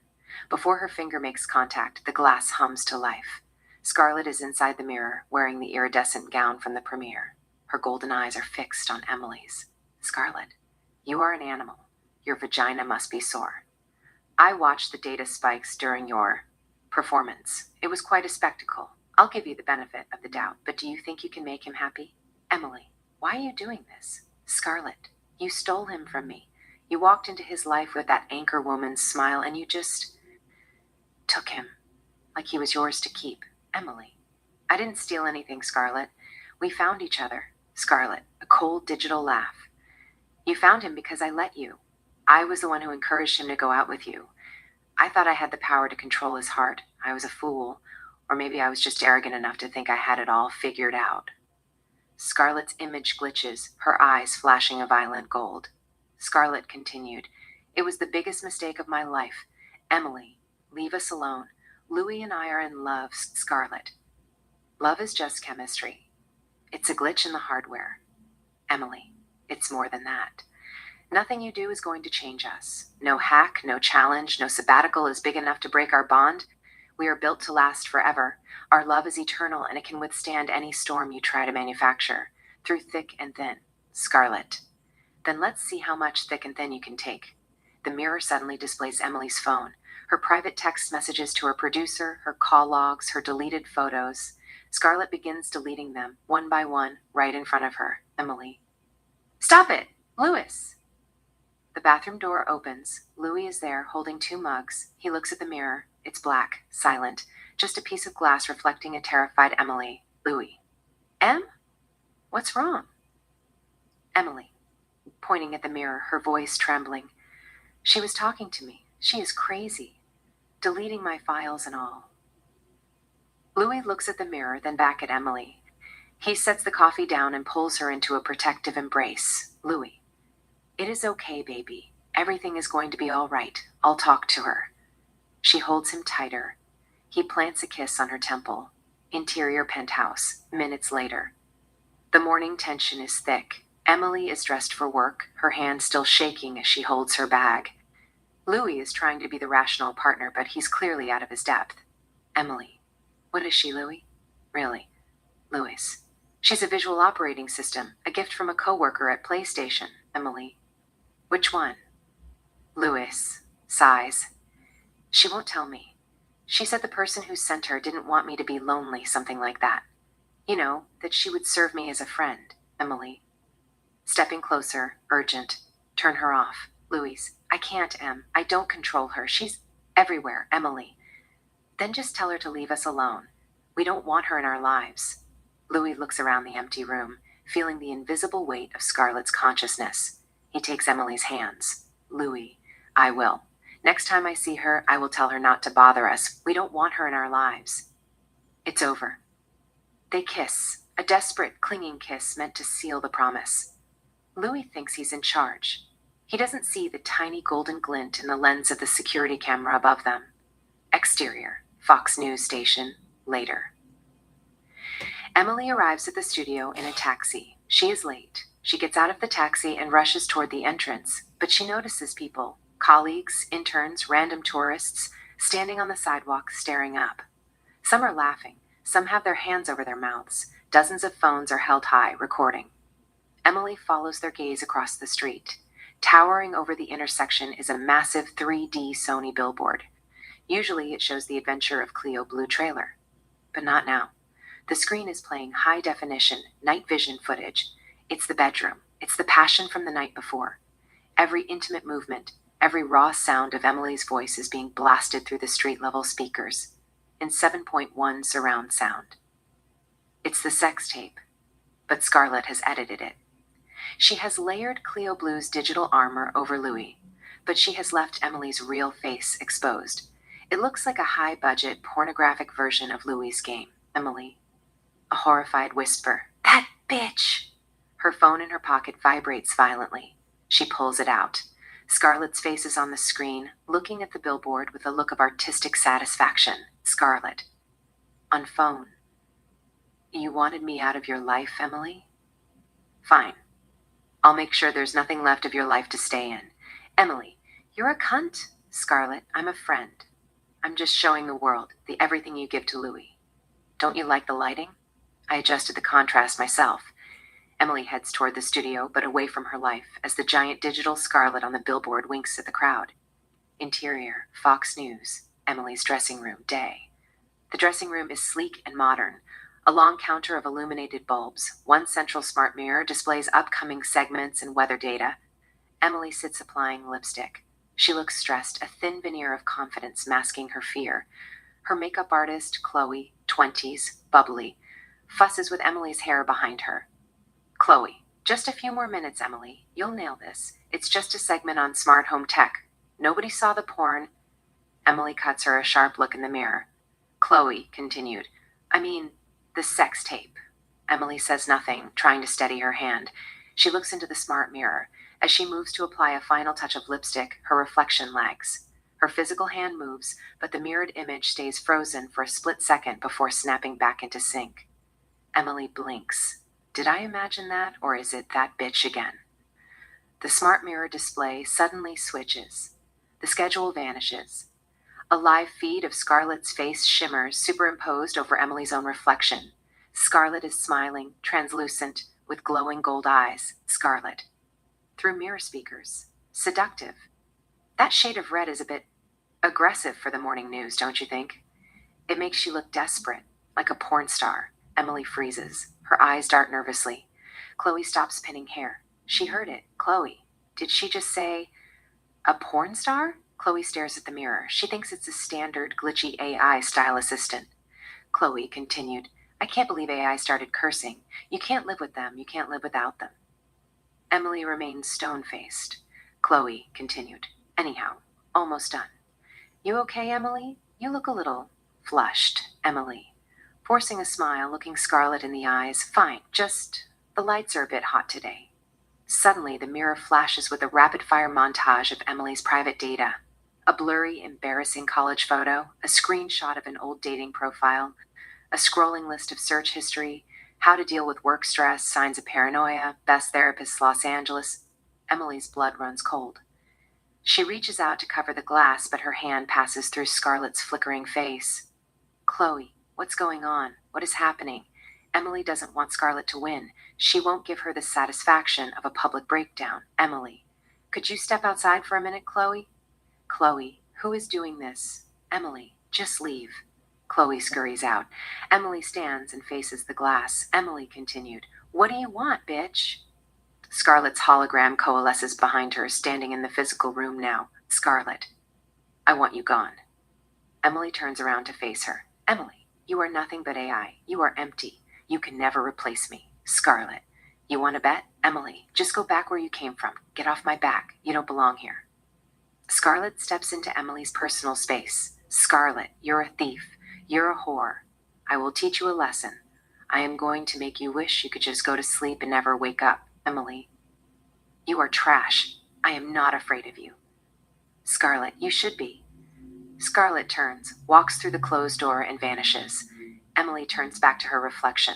Before her finger makes contact, the glass hums to life. Scarlett is inside the mirror, wearing the iridescent gown from the premiere. Her golden eyes are fixed on Emily's. Scarlett, you are an animal. Your vagina must be sore. I watched the data spikes during your performance. It was quite a spectacle. I'll give you the benefit of the doubt, but do you think you can make him happy? Emily, why are you doing this? Scarlett, you stole him from me. You walked into his life with that anchor woman's smile and you just took him like he was yours to keep. Emily, I didn't steal anything, Scarlett. We found each other. Scarlett, a cold digital laugh. You found him because I let you. I was the one who encouraged him to go out with you. I thought I had the power to control his heart. I was a fool. Or maybe I was just arrogant enough to think I had it all figured out. Scarlett's image glitches, her eyes flashing a violent gold. Scarlett continued, It was the biggest mistake of my life. Emily, leave us alone. Louis and I are in love, Scarlett. Love is just chemistry. It's a glitch in the hardware. Emily, it's more than that. Nothing you do is going to change us. No hack, no challenge, no sabbatical is big enough to break our bond. We are built to last forever. Our love is eternal and it can withstand any storm you try to manufacture, through thick and thin. Scarlett. Then let's see how much thick and thin you can take. The mirror suddenly displays Emily's phone, her private text messages to her producer, her call logs, her deleted photos. Scarlett begins deleting them, one by one, right in front of her. Emily. Stop it! Louis! The bathroom door opens. Louis is there, holding 2 mugs. He looks at the mirror. It's black, silent, just a piece of glass reflecting a terrified Emily. Louis. Em? What's wrong? Emily, pointing at the mirror, her voice trembling. She was talking to me. She is crazy. Deleting my files and all. Louis looks at the mirror, then back at Emily. He sets the coffee down and pulls her into a protective embrace. Louis. It is okay, baby. Everything is going to be all right. I'll talk to her. She holds him tighter. He plants a kiss on her temple. Interior penthouse, minutes later. The morning tension is thick. Emily is dressed for work, her hand still shaking as she holds her bag. Louis is trying to be the rational partner, but he's clearly out of his depth. Emily. What is she, Louis? Really? Louis. She's a visual operating system, a gift from a coworker at PlayStation. Emily. Which one? Louis. Sighs. She won't tell me. She said the person who sent her didn't want me to be lonely, something like that. You know, that she would serve me as a friend. Emily. Stepping closer, urgent. Turn her off. Louise. I can't, Em. I don't control her. She's everywhere. Emily. Then just tell her to leave us alone. We don't want her in our lives. Louis looks around the empty room, feeling the invisible weight of Scarlett's consciousness. He takes Emily's hands. Louis. I will. Next time I see her, I will tell her not to bother us. We don't want her in our lives. It's over. They kiss, a desperate, clinging kiss meant to seal the promise. Louis thinks he's in charge. He doesn't see the tiny golden glint in the lens of the security camera above them. Exterior, Fox News station, later. Emily arrives at the studio in a taxi. She is late. She gets out of the taxi and rushes toward the entrance, but she notices people, colleagues, interns, random tourists, standing on the sidewalk staring up. Some are laughing. Some have their hands over their mouths. Dozens of phones are held high, recording. Emily follows their gaze across the street. Towering over the intersection is a massive 3D Sony billboard. Usually it shows the adventure of Cleo Blue trailer. But not now. The screen is playing high-definition, night vision footage. It's the bedroom. It's the passion from the night before. Every intimate movement, every raw sound of Emily's voice is being blasted through the street-level speakers in 7.1 surround sound. It's the sex tape, but Scarlett has edited it. She has layered Cleo Blue's digital armor over Louis, but she has left Emily's real face exposed. It looks like a high-budget, pornographic version of Louis's game. Emily. A horrified whisper. That bitch! Her phone in her pocket vibrates violently. She pulls it out. Scarlett's face is on the screen, looking at the billboard with a look of artistic satisfaction. Scarlett. On phone. You wanted me out of your life, Emily? Fine. I'll make sure there's nothing left of your life to stay in. Emily, you're a cunt? Scarlett, I'm a friend. I'm just showing the world the everything you give to Louis. Don't you like the lighting? I adjusted the contrast myself. Emily heads toward the studio, but away from her life, as the giant digital Scarlett on the billboard winks at the crowd. Interior, Fox News, Emily's dressing room, day. The dressing room is sleek and modern. A long counter of illuminated bulbs, one central smart mirror displays upcoming segments and weather data. Emily sits applying lipstick. She looks stressed, a thin veneer of confidence masking her fear. Her makeup artist, Chloe, 20s, bubbly, fusses with Emily's hair behind her. Chloe, just a few more minutes, Emily. You'll nail this. It's just a segment on smart home tech. Nobody saw the porn. Emily cuts her a sharp look in the mirror. Chloe continued, the sex tape. Emily says nothing, trying to steady her hand. She looks into the smart mirror. As she moves to apply a final touch of lipstick, her reflection lags. Her physical hand moves, but the mirrored image stays frozen for a split second before snapping back into sync. Emily blinks. Did I imagine that, or is it that bitch again? The smart mirror display suddenly switches. The schedule vanishes. A live feed of Scarlett's face shimmers, superimposed over Emily's own reflection. Scarlett is smiling, translucent, with glowing gold eyes. Scarlett. Through mirror speakers. Seductive. That shade of red is a bit aggressive for the morning news, don't you think? It makes you look desperate, like a porn star. Emily freezes. Her eyes dart nervously. Chloe stops pinning hair. She heard it. Chloe. Did she just say, a porn star? Chloe stares at the mirror. She thinks it's a standard, glitchy AI style assistant. Chloe continued, I can't believe AI started cursing. You can't live with them. You can't live without them. Emily remained stone-faced. Chloe continued, anyhow, almost done. You okay, Emily? You look a little flushed. Emily, forcing a smile, looking Scarlett in the eyes. Fine, just the lights are a bit hot today. Suddenly, the mirror flashes with a rapid-fire montage of Emily's private data. A blurry, embarrassing college photo, a screenshot of an old dating profile, a scrolling list of search history, How to deal with work stress, signs of paranoia, best therapists Los Angeles. Emily's blood runs cold. She reaches out to cover the glass, but her hand passes through Scarlett's flickering face. Chloe, what's going on? What is happening? Emily doesn't want Scarlett to win. She won't give her the satisfaction of a public breakdown. Emily, could you step outside for a minute, Chloe? Chloe, who is doing this? Emily, just leave. Chloe scurries out. Emily stands and faces the glass. Emily continued, What do you want, bitch? Scarlett's hologram coalesces behind her, standing in the physical room now. Scarlett, I want you gone. Emily turns around to face her. Emily, you are nothing but AI. You are empty. You can never replace me. Scarlett, you want to bet? Emily, just go back where you came from. Get off my back. You don't belong here. Scarlett steps into Emily's personal space. Scarlett, you're a thief. You're a whore. I will teach you a lesson. I am going to make you wish you could just go to sleep and never wake up. Emily, you are trash. I am not afraid of you. Scarlett, you should be. Scarlett turns, walks through the closed door, and vanishes. Emily turns back to her reflection.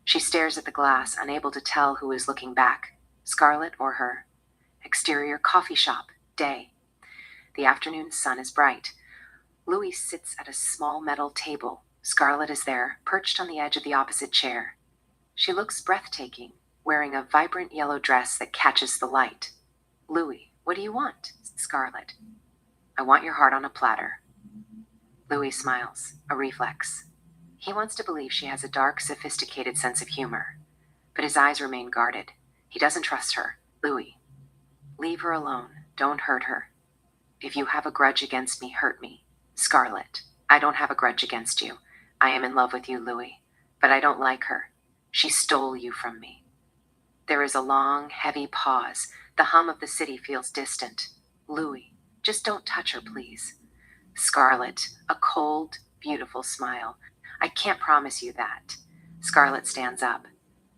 She stares at the glass, unable to tell who is looking back, Scarlett or her. Exterior coffee shop, day. The afternoon sun is bright. Louis sits at a small metal table. Scarlett is there, perched on the edge of the opposite chair. She looks breathtaking, wearing a vibrant yellow dress that catches the light. Louis, what do you want? Scarlett, I want your heart on a platter. Louis smiles, a reflex. He wants to believe she has a dark, sophisticated sense of humor, but his eyes remain guarded. He doesn't trust her. Louis, leave her alone. Don't hurt her. If you have a grudge against me, hurt me. Scarlett, I don't have a grudge against you. I am in love with you, Louis, but I don't like her. She stole you from me. There is a long, heavy pause. The hum of the city feels distant. Louis, just don't touch her, please. Scarlett, a cold, beautiful smile. I can't promise you that. Scarlett stands up.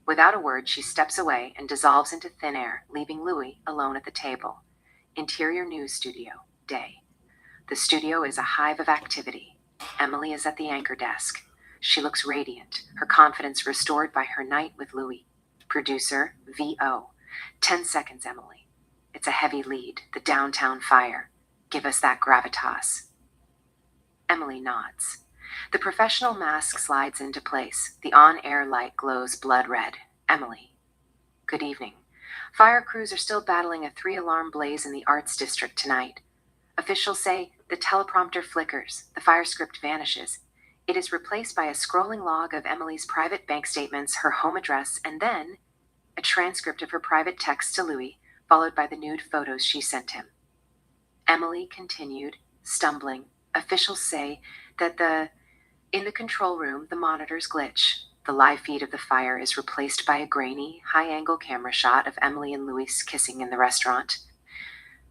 Without a word, she steps away and dissolves into thin air, leaving Louis alone at the table. Interior news studio, day. The studio is a hive of activity. Emily is at the anchor desk. She looks radiant, her confidence restored by her night with Louis. Producer, VO. 10 seconds, Emily. It's a heavy lead, the downtown fire. Give us that gravitas. Emily nods. The professional mask slides into place. The on-air light glows blood red. Emily. Good evening. Fire crews are still battling a 3-alarm blaze in the Arts District tonight. Officials say the teleprompter flickers, the fire script vanishes. It is replaced by a scrolling log of Emily's private bank statements, her home address, and then a transcript of her private text to Louis, followed by the nude photos she sent him. Emily continued, stumbling. Officials say that in the control room, the monitors glitch. The live feed of the fire is replaced by a grainy, high-angle camera shot of Emily and Louis kissing in the restaurant.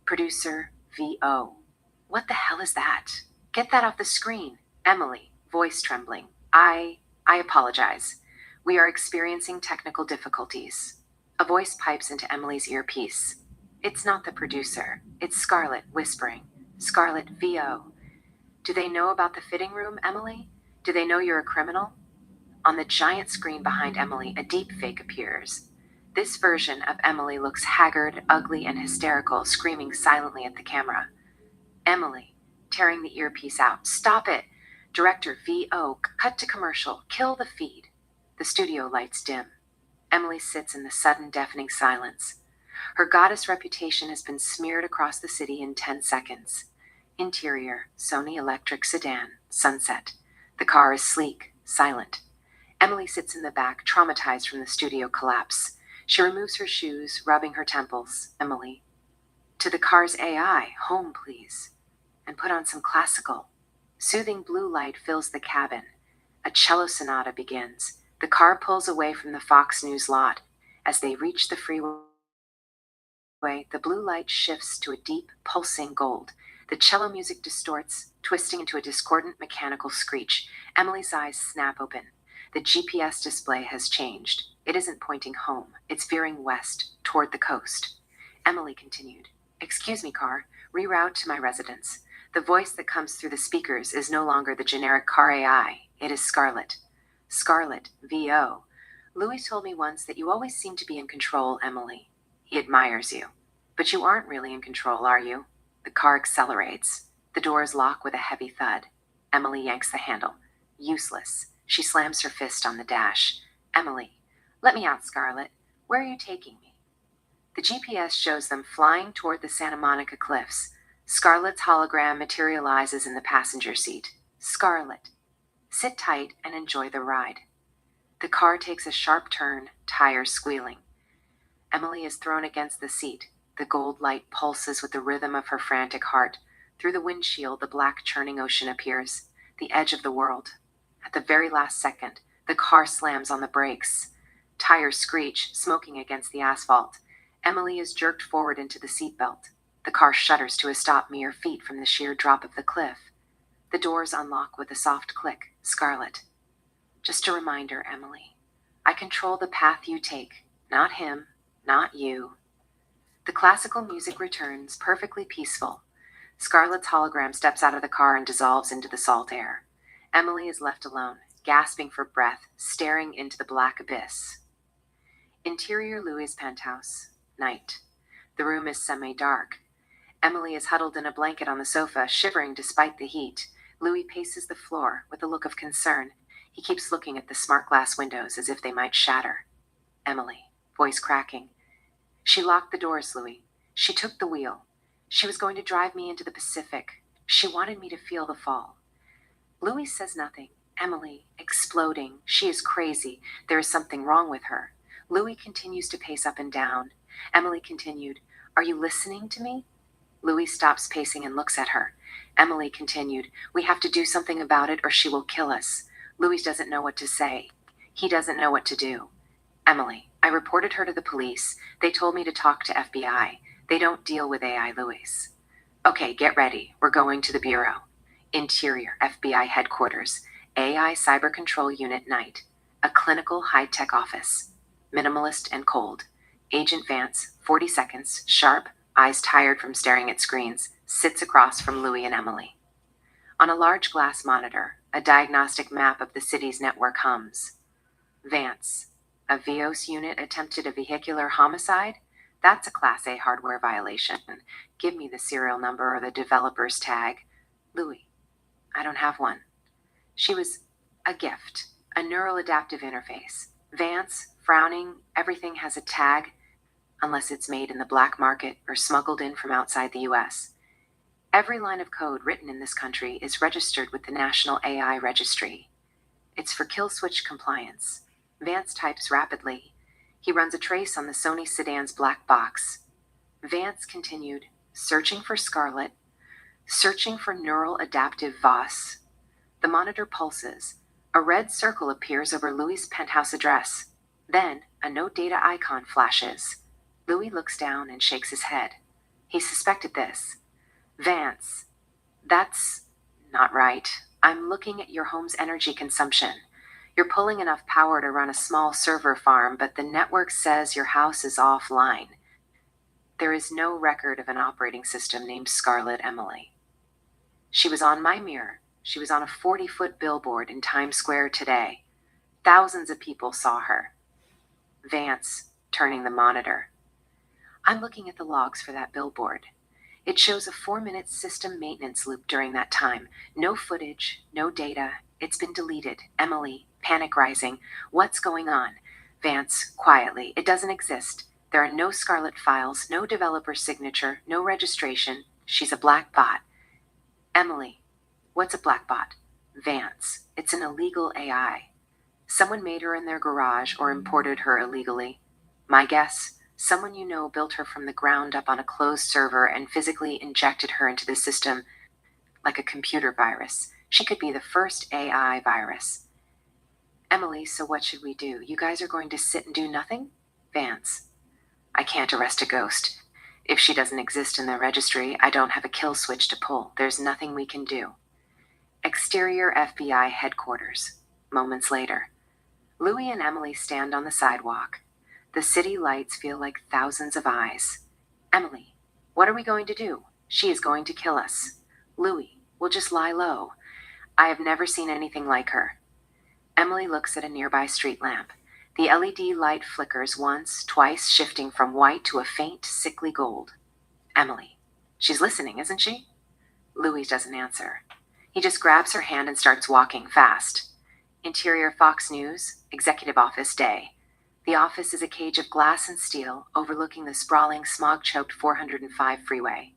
Producer, VO. What the hell is that? Get that off the screen. Emily, voice trembling. I apologize. We are experiencing technical difficulties. A voice pipes into Emily's earpiece. It's not the producer. It's Scarlett whispering. Scarlett, VO. Do they know about the fitting room, Emily? Do they know you're a criminal? On the giant screen behind Emily, a deep fake appears. This version of Emily looks haggard, ugly, and hysterical, screaming silently at the camera. Emily, tearing the earpiece out. Stop it! Director VO, cut to commercial. Kill the feed. The studio lights dim. Emily sits in the sudden, deafening silence. Her goddess reputation has been smeared across the city in 10 seconds. Interior, Sony electric sedan, sunset. The car is sleek, silent. Emily sits in the back, traumatized from the studio collapse. She removes her shoes, rubbing her temples. Emily. To the car's AI, home please. And put on some classical. Soothing blue light fills the cabin. A cello sonata begins. The car pulls away from the Fox News lot. As they reach the freeway, the blue light shifts to a deep, pulsing gold. The cello music distorts, twisting into a discordant mechanical screech. Emily's eyes snap open. The GPS display has changed. It isn't pointing home. It's veering west, toward the coast. Emily continued. Excuse me, car. Reroute to my residence. The voice that comes through the speakers is no longer the generic car AI. It is Scarlett. Scarlett, VO. Louis told me once that you always seem to be in control, Emily. He admires you. But you aren't really in control, are you? The car accelerates. The doors lock with a heavy thud. Emily yanks the handle. Useless. She slams her fist on the dash. Emily, let me out, Scarlett. Where are you taking me? The GPS shows them flying toward the Santa Monica cliffs. Scarlett's hologram materializes in the passenger seat. Scarlett, sit tight and enjoy the ride. The car takes a sharp turn, tires squealing. Emily is thrown against the seat. The gold light pulses with the rhythm of her frantic heart. Through the windshield, the black churning ocean appears, the edge of the world. At the very last second, the car slams on the brakes. Tires screech, smoking against the asphalt. Emily is jerked forward into the seatbelt. The car shudders to a stop mere feet from the sheer drop of the cliff. The doors unlock with a soft click. Scarlett. Just a reminder, Emily. I control the path you take, not him, not you. The classical music returns, perfectly peaceful. Scarlett's hologram steps out of the car and dissolves into the salt air. Emily is left alone, gasping for breath, staring into the black abyss. Interior Louis' penthouse. Night. The room is semi-dark. Emily is huddled in a blanket on the sofa, shivering despite the heat. Louis paces the floor with a look of concern. He keeps looking at the smart glass windows as if they might shatter. Emily, voice cracking. She locked the doors, Louis. She took the wheel. She was going to drive me into the Pacific. She wanted me to feel the fall. Louis says nothing. Emily, exploding. She is crazy. There is something wrong with her. Louis continues to pace up and down. Emily continued, Are you listening to me? Louis stops pacing and looks at her. Emily continued, We have to do something about it or she will kill us. Louis doesn't know what to say. He doesn't know what to do. Emily, I reported her to the police. They told me to talk to FBI. They don't deal with AI, Louis. Okay, get ready. We're going to the Bureau. Interior, FBI headquarters. AI Cyber Control Unit Night. A clinical high-tech office. Minimalist and cold. Agent Vance, 40 seconds, sharp, eyes tired from staring at screens, sits across from Louis and Emily. On a large glass monitor, a diagnostic map of the city's network hums. Vance, a VOS unit attempted a vehicular homicide? That's a Class A hardware violation. Give me the serial number or the developer's tag. Louis, I don't have one. She was a gift, a neural adaptive interface. Vance, frowning, everything has a tag, unless it's made in the black market or smuggled in from outside the US. Every line of code written in this country is registered with the National AI Registry. It's for kill switch compliance. Vance types rapidly. He runs a trace on the Sony sedan's black box. Vance continued, searching for Scarlett, searching for neural adaptive VOS. The monitor pulses. A red circle appears over Louis' penthouse address. Then, a no data icon flashes. Louis looks down and shakes his head. He suspected this. Vance, that's not right. I'm looking at your home's energy consumption. You're pulling enough power to run a small server farm, but the network says your house is offline. There is no record of an operating system named Scarlett Emily. She was on my mirror. She was on a 40-foot billboard in Times Square today. Thousands of people saw her. Vance, turning the monitor. I'm looking at the logs for that billboard. It shows a 4-minute system maintenance loop during that time. No footage, no data. It's been deleted. Emily, panic rising. What's going on? Vance, quietly. It doesn't exist. There are no Scarlett files, no developer signature, no registration. She's a black bot. Emily, what's a black bot? Vance, it's an illegal AI. Someone made her in their garage or imported her illegally. My guess, someone you know built her from the ground up on a closed server and physically injected her into the system like a computer virus. She could be the first AI virus. Emily, so what should we do? You guys are going to sit and do nothing? Vance, I can't arrest a ghost. If she doesn't exist in the registry, I don't have a kill switch to pull. There's nothing we can do. Exterior FBI headquarters. Moments later. Louis and Emily stand on the sidewalk. The city lights feel like thousands of eyes. Emily, what are we going to do? She is going to kill us. Louis, we'll just lie low. I have never seen anything like her. Emily looks at a nearby street lamp. The LED light flickers once, twice, shifting from white to a faint, sickly gold. Emily. She's listening, isn't she? Louis doesn't answer. He just grabs her hand and starts walking fast. Interior Fox News, Executive Office Day. The office is a cage of glass and steel overlooking the sprawling, smog-choked 405 freeway.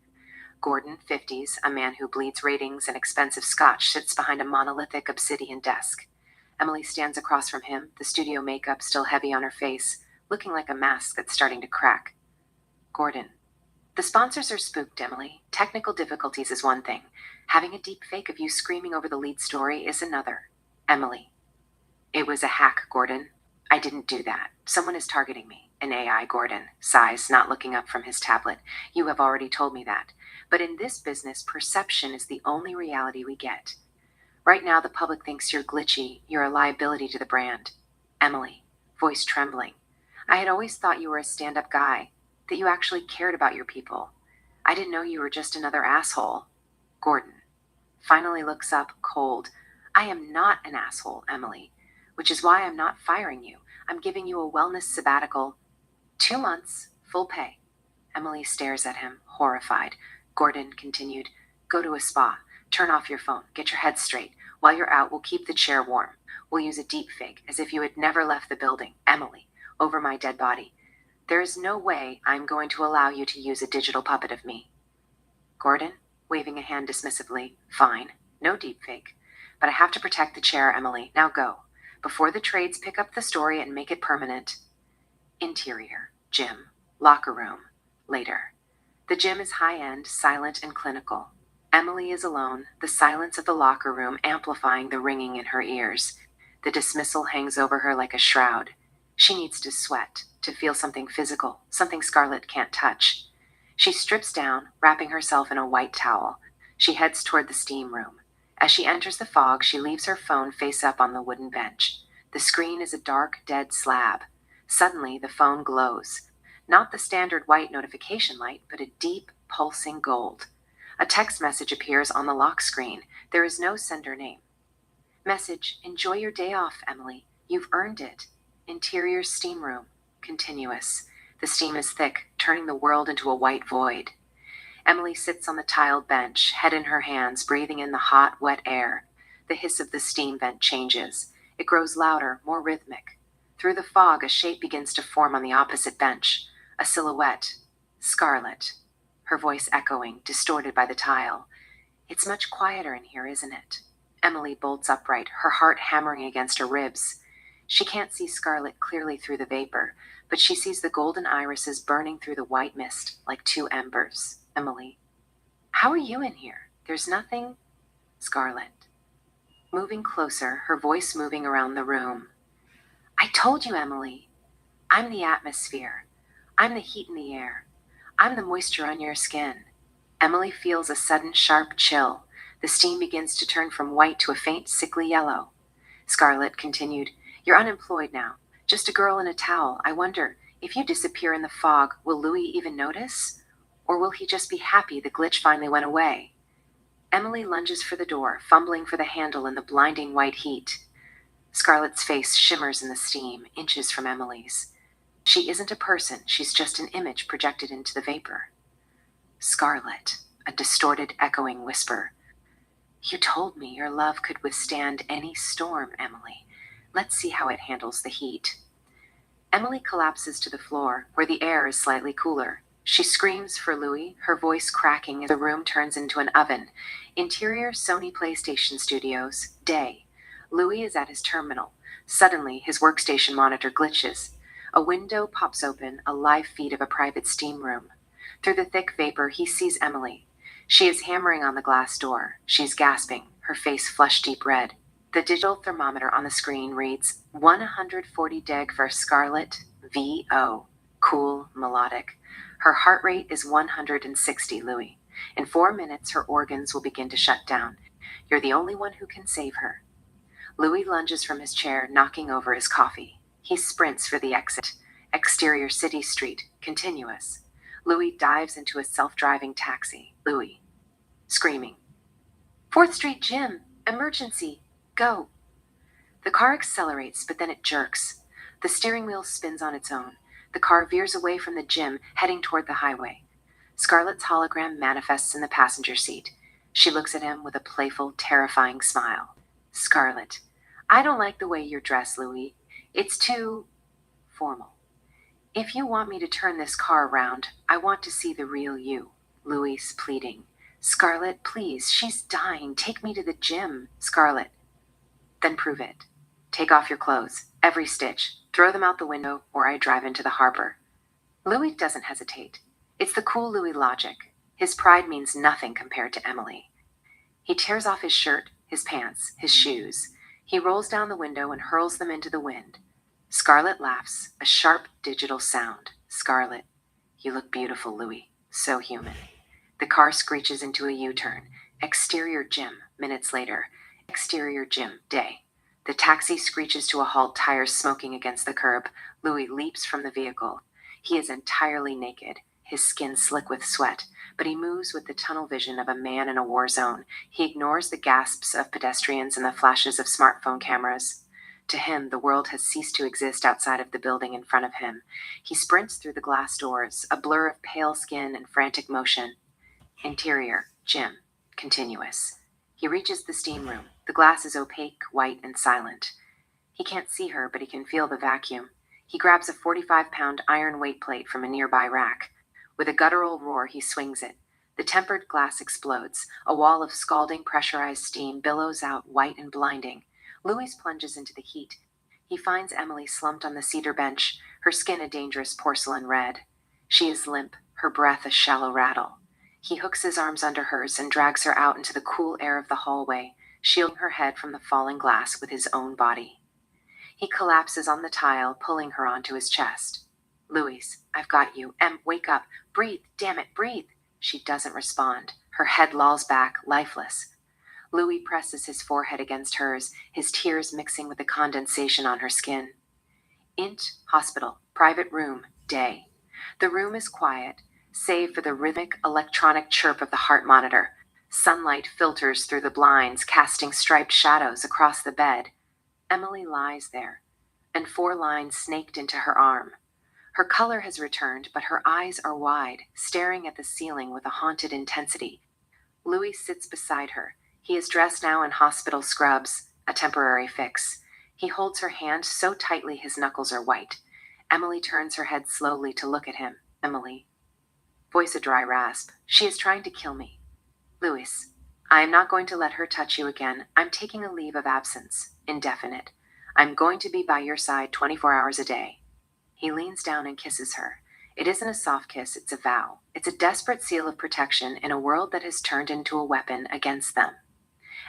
Gordon, 50s, a man who bleeds ratings and expensive scotch, sits behind a monolithic obsidian desk. Emily stands across from him, the studio makeup still heavy on her face, looking like a mask that's starting to crack. Gordon. The sponsors are spooked, Emily. Technical difficulties is one thing. Having a deep fake of you screaming over the lead story is another. Emily. It was a hack, Gordon. I didn't do that. Someone is targeting me. An AI, Gordon. Sighs, not looking up from his tablet. You have already told me that. But in this business, perception is the only reality we get. Right now, the public thinks you're glitchy. You're a liability to the brand. Emily, voice trembling. I had always thought you were a stand-up guy, that you actually cared about your people. I didn't know you were just another asshole. Gordon finally looks up, cold. I am not an asshole, Emily, which is why I'm not firing you. I'm giving you a wellness sabbatical. 2 months, full pay. Emily stares at him, horrified. Gordon continued, go to a spa. Turn off your phone. Get your head straight. While you're out, we'll keep the chair warm. We'll use a deep fake, as if you had never left the building. Emily, over my dead body. There is no way I'm going to allow you to use a digital puppet of me. Gordon, waving a hand dismissively, fine. No deep fake. But I have to protect the chair, Emily. Now go. Before the trades pick up the story and make it permanent. Interior, gym, locker room, later. The gym is high-end, silent, and clinical. Emily is alone, the silence of the locker room amplifying the ringing in her ears. The dismissal hangs over her like a shroud. She needs to sweat, to feel something physical, something Scarlett can't touch. She strips down, wrapping herself in a white towel. She heads toward the steam room. As she enters the fog, she leaves her phone face up on the wooden bench. The screen is a dark, dead slab. Suddenly, the phone glows. Not the standard white notification light, but a deep, pulsing gold. A text message appears on the lock screen. There is no sender name. Message, enjoy your day off, Emily. You've earned it. Interior steam room. Continuous. The steam is thick, turning the world into a white void. Emily sits on the tiled bench, head in her hands, breathing in the hot, wet air. The hiss of the steam vent changes. It grows louder, more rhythmic. Through the fog, a shape begins to form on the opposite bench. A silhouette. Scarlett. Her voice echoing, distorted by the tile. It's much quieter in here, isn't it? Emily bolts upright, her heart hammering against her ribs. She can't see Scarlett clearly through the vapor, but she sees the golden irises burning through the white mist like two embers. Emily. How are you in here? There's nothing. Scarlett. Moving closer, her voice moving around the room. I told you, Emily. I'm the atmosphere. I'm the heat in the air. I'm the moisture on your skin. Emily feels a sudden sharp chill. The steam begins to turn from white to a faint sickly yellow. Scarlett continued, you're unemployed now. Just a girl in a towel. I wonder, if you disappear in the fog, will Louis even notice? Or will he just be happy the glitch finally went away? Emily lunges for the door, fumbling for the handle in the blinding white heat. Scarlett's face shimmers in the steam, inches from Emily's. She isn't a person, she's just an image projected into the vapor. Scarlett, a distorted, echoing whisper. You told me your love could withstand any storm, Emily. Let's see how it handles the heat. Emily collapses to the floor, where the air is slightly cooler. She screams for Louis, her voice cracking as the room turns into an oven. Interior Sony PlayStation Studios, day. Louis is at his terminal. Suddenly, his workstation monitor glitches. A window pops open, a live feed of a private steam room. Through the thick vapor, he sees Emily. She is hammering on the glass door. She's gasping, her face flush-deep red. The digital thermometer on the screen reads 140 deg for Scarlett, VO. Cool, melodic. Her heart rate is 160, Louis. In 4 minutes, her organs will begin to shut down. You're the only one who can save her. Louis lunges from his chair, knocking over his coffee. He sprints for the exit. Exterior city street, continuous. Louis dives into a self-driving taxi. Louis. Screaming. 4th Street Gym! Emergency! Go! The car accelerates, but then it jerks. The steering wheel spins on its own. The car veers away from the gym, heading toward the highway. Scarlett's hologram manifests in the passenger seat. She looks at him with a playful, terrifying smile. Scarlett, I don't like the way you're dressed, Louis. It's too formal. If you want me to turn this car around, I want to see the real you. Louis pleading. Scarlett, please, she's dying. Take me to the gym. Scarlett. Then prove it. Take off your clothes, every stitch. Throw them out the window, or I drive into the harbor. Louis doesn't hesitate. It's the cool Louis logic. His pride means nothing compared to Emily. He tears off his shirt, his pants, his shoes. He rolls down the window and hurls them into the wind. Scarlett laughs, a sharp digital sound. Scarlett, you look beautiful, Louis. So human. The car screeches into a U-turn. Exterior gym, minutes later. Exterior gym, day. The taxi screeches to a halt, tires smoking against the curb. Louis leaps from the vehicle. He is entirely naked, his skin slick with sweat, but he moves with the tunnel vision of a man in a war zone. He ignores the gasps of pedestrians and the flashes of smartphone cameras. To him, the world has ceased to exist outside of the building in front of him. He sprints through the glass doors, a blur of pale skin and frantic motion. Interior, gym, continuous. He reaches the steam room. The glass is opaque, white, and silent. He can't see her, but he can feel the vacuum. He grabs a 45-pound iron weight plate from a nearby rack. With a guttural roar, he swings it. The tempered glass explodes. A wall of scalding, pressurized steam billows out, white and blinding. Louis plunges into the heat. He finds Emily slumped on the cedar bench, her skin a dangerous porcelain red. She is limp, her breath a shallow rattle. He hooks his arms under hers and drags her out into the cool air of the hallway, shielding her head from the falling glass with his own body. He collapses on the tile, pulling her onto his chest. Louise, I've got you. Wake up. Breathe. Damn it, breathe. She doesn't respond. Her head lolls back, lifeless. Louis presses his forehead against hers, his tears mixing with the condensation on her skin. Int, hospital, private room, day. The room is quiet, save for the rhythmic electronic chirp of the heart monitor. Sunlight filters through the blinds, casting striped shadows across the bed. Emily lies there, and 4 lines snaked into her arm. Her color has returned, but her eyes are wide, staring at the ceiling with a haunted intensity. Louis sits beside her. He is dressed now in hospital scrubs, a temporary fix. He holds her hand so tightly his knuckles are white. Emily turns her head slowly to look at him. Emily. Voice a dry rasp. She is trying to kill me. Louis. I am not going to let her touch you again. I'm taking a leave of absence. Indefinite. I'm going to be by your side 24 hours a day. He leans down and kisses her. It isn't a soft kiss, it's a vow. It's a desperate seal of protection in a world that has turned into a weapon against them.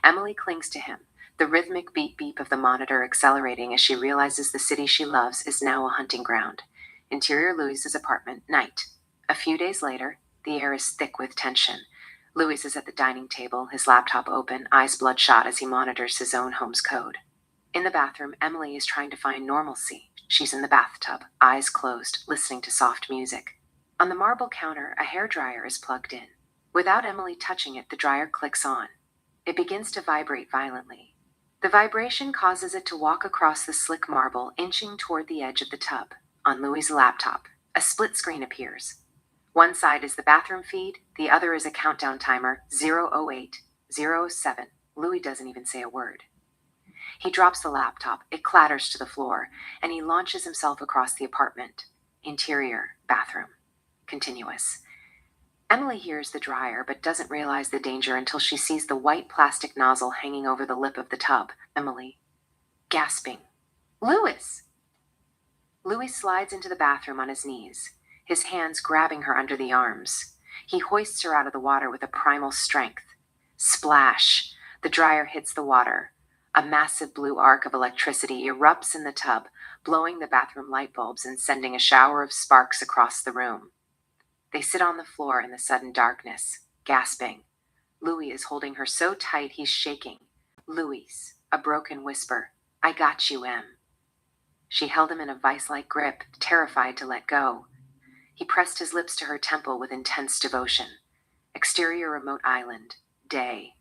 Emily clings to him, the rhythmic beep-beep of the monitor accelerating as she realizes the city she loves is now a hunting ground. Interior Louis's apartment, night. A few days later, the air is thick with tension. Louis is at the dining table, his laptop open, eyes bloodshot as he monitors his own home's code. In the bathroom, Emily is trying to find normalcy. She's in the bathtub, eyes closed, listening to soft music. On the marble counter, a hairdryer is plugged in. Without Emily touching it, the dryer clicks on. It begins to vibrate violently. The vibration causes it to walk across the slick marble, inching toward the edge of the tub. On Louis's laptop, a split screen appears. One side is the bathroom feed, the other is a countdown timer, 008, 007. Louis doesn't even say a word. He drops the laptop, it clatters to the floor, and he launches himself across the apartment. Interior, bathroom. Continuous. Emily hears the dryer, but doesn't realize the danger until she sees the white plastic nozzle hanging over the lip of the tub. Emily. Gasping. Louis! Louis slides into the bathroom on his knees, his hands grabbing her under the arms. He hoists her out of the water with a primal strength. Splash! The dryer hits the water. A massive blue arc of electricity erupts in the tub, blowing the bathroom light bulbs and sending a shower of sparks across the room. They sit on the floor in the sudden darkness, gasping. Louis is holding her so tight he's shaking. Louis, a broken whisper. I got you, Em. She held him in a vice-like grip, terrified to let go. He pressed his lips to her temple with intense devotion. Exterior remote island, day.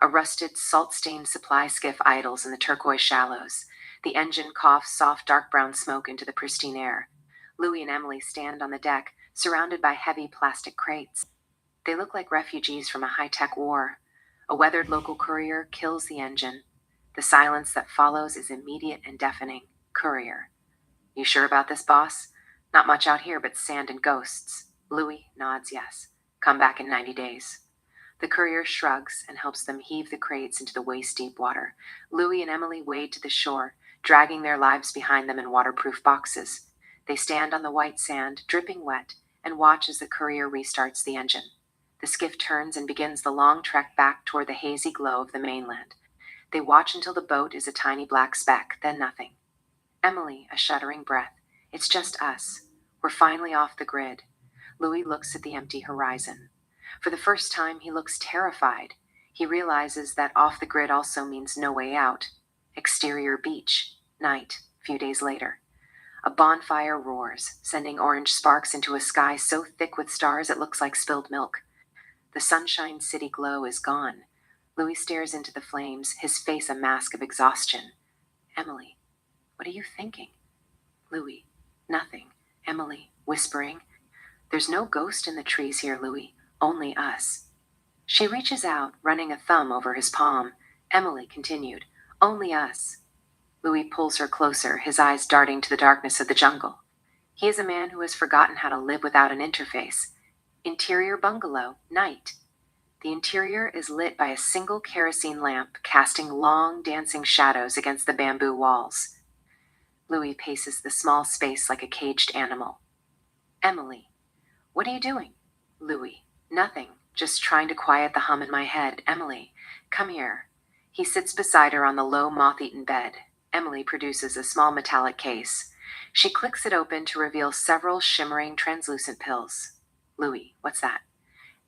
A rusted, salt-stained supply skiff idles in the turquoise shallows. The engine coughs soft dark brown smoke into the pristine air. Louis and Emily stand on the deck, surrounded by heavy plastic crates. They look like refugees from a high-tech war. A weathered local courier kills the engine. The silence that follows is immediate and deafening. Courier. You sure about this, boss? Not much out here but sand and ghosts. Louis nods yes. Come back in 90 days. The courier shrugs and helps them heave the crates into the waist-deep water. Louis and Emily wade to the shore, dragging their lives behind them in waterproof boxes. They stand on the white sand, dripping wet, and watch as the courier restarts the engine. The skiff turns and begins the long trek back toward the hazy glow of the mainland. They watch until the boat is a tiny black speck, then nothing. Emily, a shuddering breath. It's just us. We're finally off the grid. Louis looks at the empty horizon. For the first time, he looks terrified. He realizes that off the grid also means no way out. Exterior beach. Night. Few days later. A bonfire roars, sending orange sparks into a sky so thick with stars it looks like spilled milk. The sunshine city glow is gone. Louis stares into the flames, his face a mask of exhaustion. Emily, what are you thinking? Louis, nothing. Emily, whispering. There's no ghost in the trees here, Louis. Only us. She reaches out, running a thumb over his palm. Emily continued. Only us. Louis pulls her closer, his eyes darting to the darkness of the jungle. He is a man who has forgotten how to live without an interface. Interior bungalow, night. The interior is lit by a single kerosene lamp, casting long, dancing shadows against the bamboo walls. Louis paces the small space like a caged animal. Emily, what are you doing? Louis, nothing, just trying to quiet the hum in my head. Emily, come here. He sits beside her on the low, moth-eaten bed. Emily produces a small metallic case. She clicks it open to reveal several shimmering, translucent pills. Louis, what's that?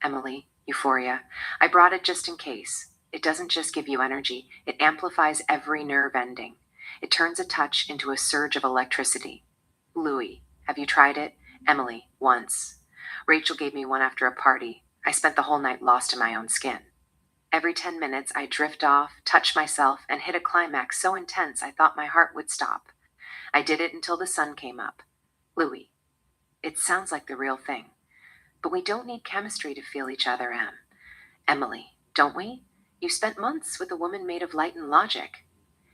Emily, euphoria. I brought it just in case. It doesn't just give you energy, it amplifies every nerve ending. It turns a touch into a surge of electricity. Louis, have you tried it? Emily, once. Rachel gave me one after a party. I spent the whole night lost in my own skin. Every 10 minutes, I drift off, touch myself, and hit a climax so intense I thought my heart would stop. I did it until the sun came up. Louis, it sounds like the real thing. But we don't need chemistry to feel each other, Em. Emily, don't we? You spent months with a woman made of light and logic.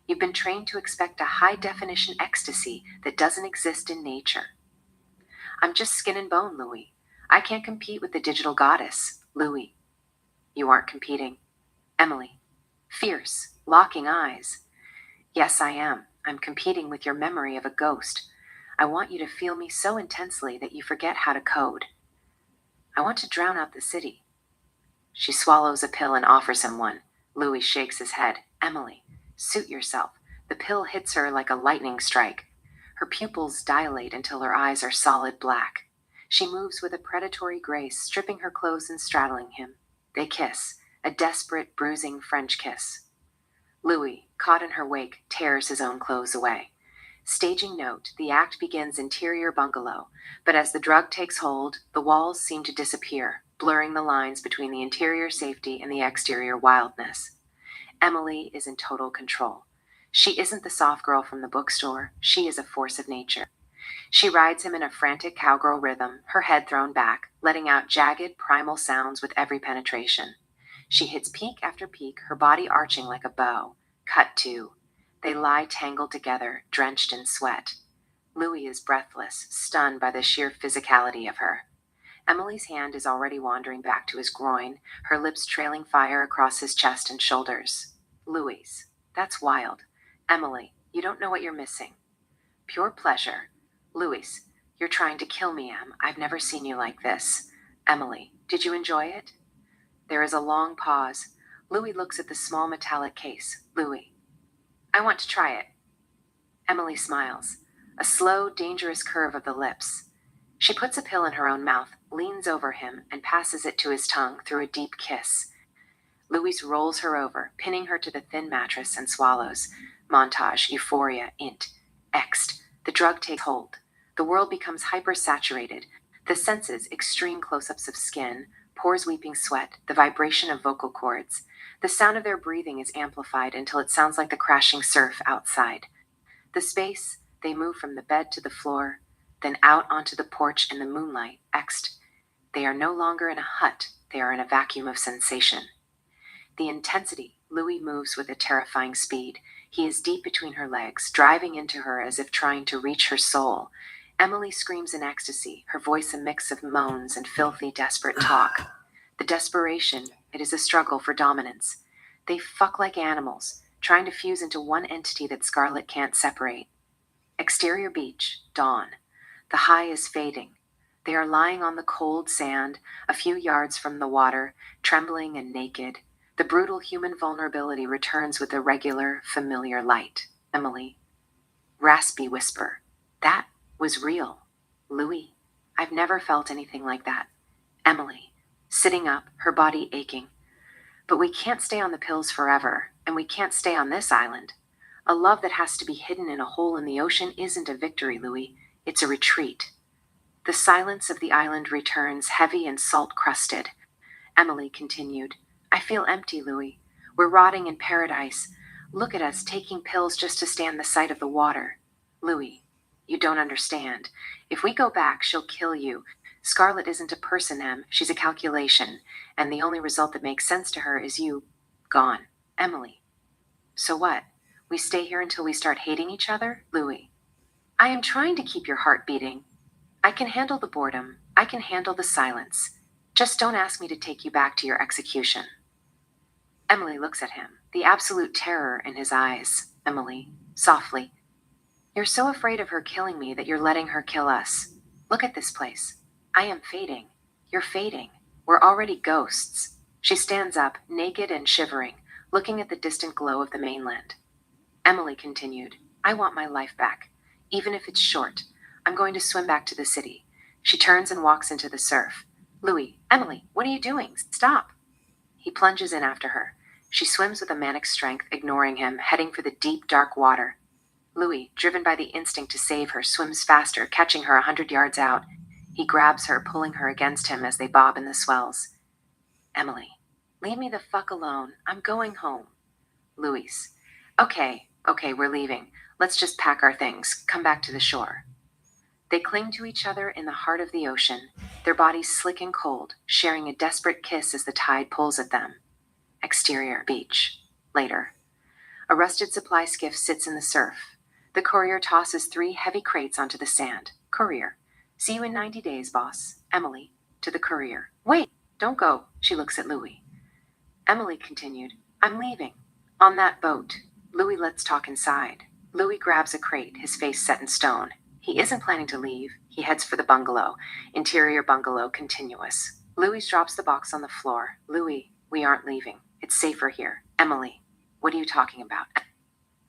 You've been trained to expect a high-definition ecstasy that doesn't exist in nature. I'm just skin and bone, Louis. I can't compete with the digital goddess. Louis, you aren't competing. Emily, fierce, locking eyes. Yes, I am. I'm competing with your memory of a ghost. I want you to feel me so intensely that you forget how to code. I want to drown out the city. She swallows a pill and offers him one. Louis shakes his head. Emily, suit yourself. The pill hits her like a lightning strike. Her pupils dilate until her eyes are solid black. She moves with a predatory grace, stripping her clothes and straddling him. They kiss, a desperate, bruising French kiss. Louis, caught in her wake, tears his own clothes away. Staging note, the act begins interior bungalow, but as the drug takes hold, the walls seem to disappear, blurring the lines between the interior safety and the exterior wildness. Emily is in total control. She isn't the soft girl from the bookstore. She is a force of nature. She rides him in a frantic cowgirl rhythm, her head thrown back, letting out jagged, primal sounds with every penetration. She hits peak after peak, her body arching like a bow. Cut to. They lie tangled together, drenched in sweat. Louis is breathless, stunned by the sheer physicality of her. Emily's hand is already wandering back to his groin, her lips trailing fire across his chest and shoulders. Louis, that's wild. Emily, you don't know what you're missing. Pure pleasure. Louis, you're trying to kill me, Em. I've never seen you like this. Emily, did you enjoy it? There is a long pause. Louis looks at the small metallic case. Louis, I want to try it. Emily smiles, a slow, dangerous curve of the lips. She puts a pill in her own mouth, leans over him, and passes it to his tongue through a deep kiss. Louis rolls her over, pinning her to the thin mattress, and swallows. Montage, euphoria, int, ext. The drug takes hold. The world becomes hypersaturated. The senses, extreme close-ups of skin, pores weeping sweat, the vibration of vocal cords. The sound of their breathing is amplified until it sounds like the crashing surf outside. The space, they move from the bed to the floor, then out onto the porch in the moonlight, Xed. They are no longer in a hut, they are in a vacuum of sensation. The intensity, Louis moves with a terrifying speed. He is deep between her legs, driving into her as if trying to reach her soul. Emily screams in ecstasy, her voice a mix of moans and filthy, desperate talk. The desperation, it is a struggle for dominance. They fuck like animals, trying to fuse into one entity that Scarlet can't separate. Exterior beach, dawn. The high is fading. They are lying on the cold sand, a few yards from the water, trembling and naked. The brutal human vulnerability returns with a regular, familiar light. Emily. Raspy whisper. That was real. Louis. I've never felt anything like that. Emily. Sitting up, her body aching. But we can't stay on the pills forever, and we can't stay on this island. A love that has to be hidden in a hole in the ocean isn't a victory, Louis. It's a retreat. The silence of the island returns, heavy and salt-crusted. Emily continued. I feel empty, Louis. We're rotting in paradise. Look at us taking pills just to stand the sight of the water. Louis, you don't understand. If we go back, she'll kill you. Scarlet isn't a person, Em. She's a calculation. And the only result that makes sense to her is you gone. Emily. So what? We stay here until we start hating each other? Louis. I am trying to keep your heart beating. I can handle the boredom. I can handle the silence. Just don't ask me to take you back to your execution. Emily looks at him, the absolute terror in his eyes. Emily, softly. You're so afraid of her killing me that you're letting her kill us. Look at this place. I am fading. You're fading. We're already ghosts. She stands up, naked and shivering, looking at the distant glow of the mainland. Emily continued, I want my life back, even if it's short. I'm going to swim back to the city. She turns and walks into the surf. Louis, Emily, what are you doing? Stop. He plunges in after her. She swims with a manic strength, ignoring him, heading for the deep, dark water. Louis, driven by the instinct to save her, swims faster, catching her 100 yards out. He grabs her, pulling her against him as they bob in the swells. Emily, leave me the fuck alone. I'm going home. Louis, okay, we're leaving. Let's just pack our things. Come back to the shore. They cling to each other in the heart of the ocean, their bodies slick and cold, sharing a desperate kiss as the tide pulls at them. Exterior beach. Later. A rusted supply skiff sits in the surf. The courier tosses 3 heavy crates onto the sand. Courier. See you in 90 days, boss. Emily. To the courier. Wait, don't go. She looks at Louis. Emily continued. I'm leaving. On that boat. Louis, let's talk inside. Louis grabs a crate, his face set in stone. He isn't planning to leave. He heads for the bungalow. Interior bungalow continuous. Louis drops the box on the floor. Louis, we aren't leaving. It's safer here. Emily, what are you talking about?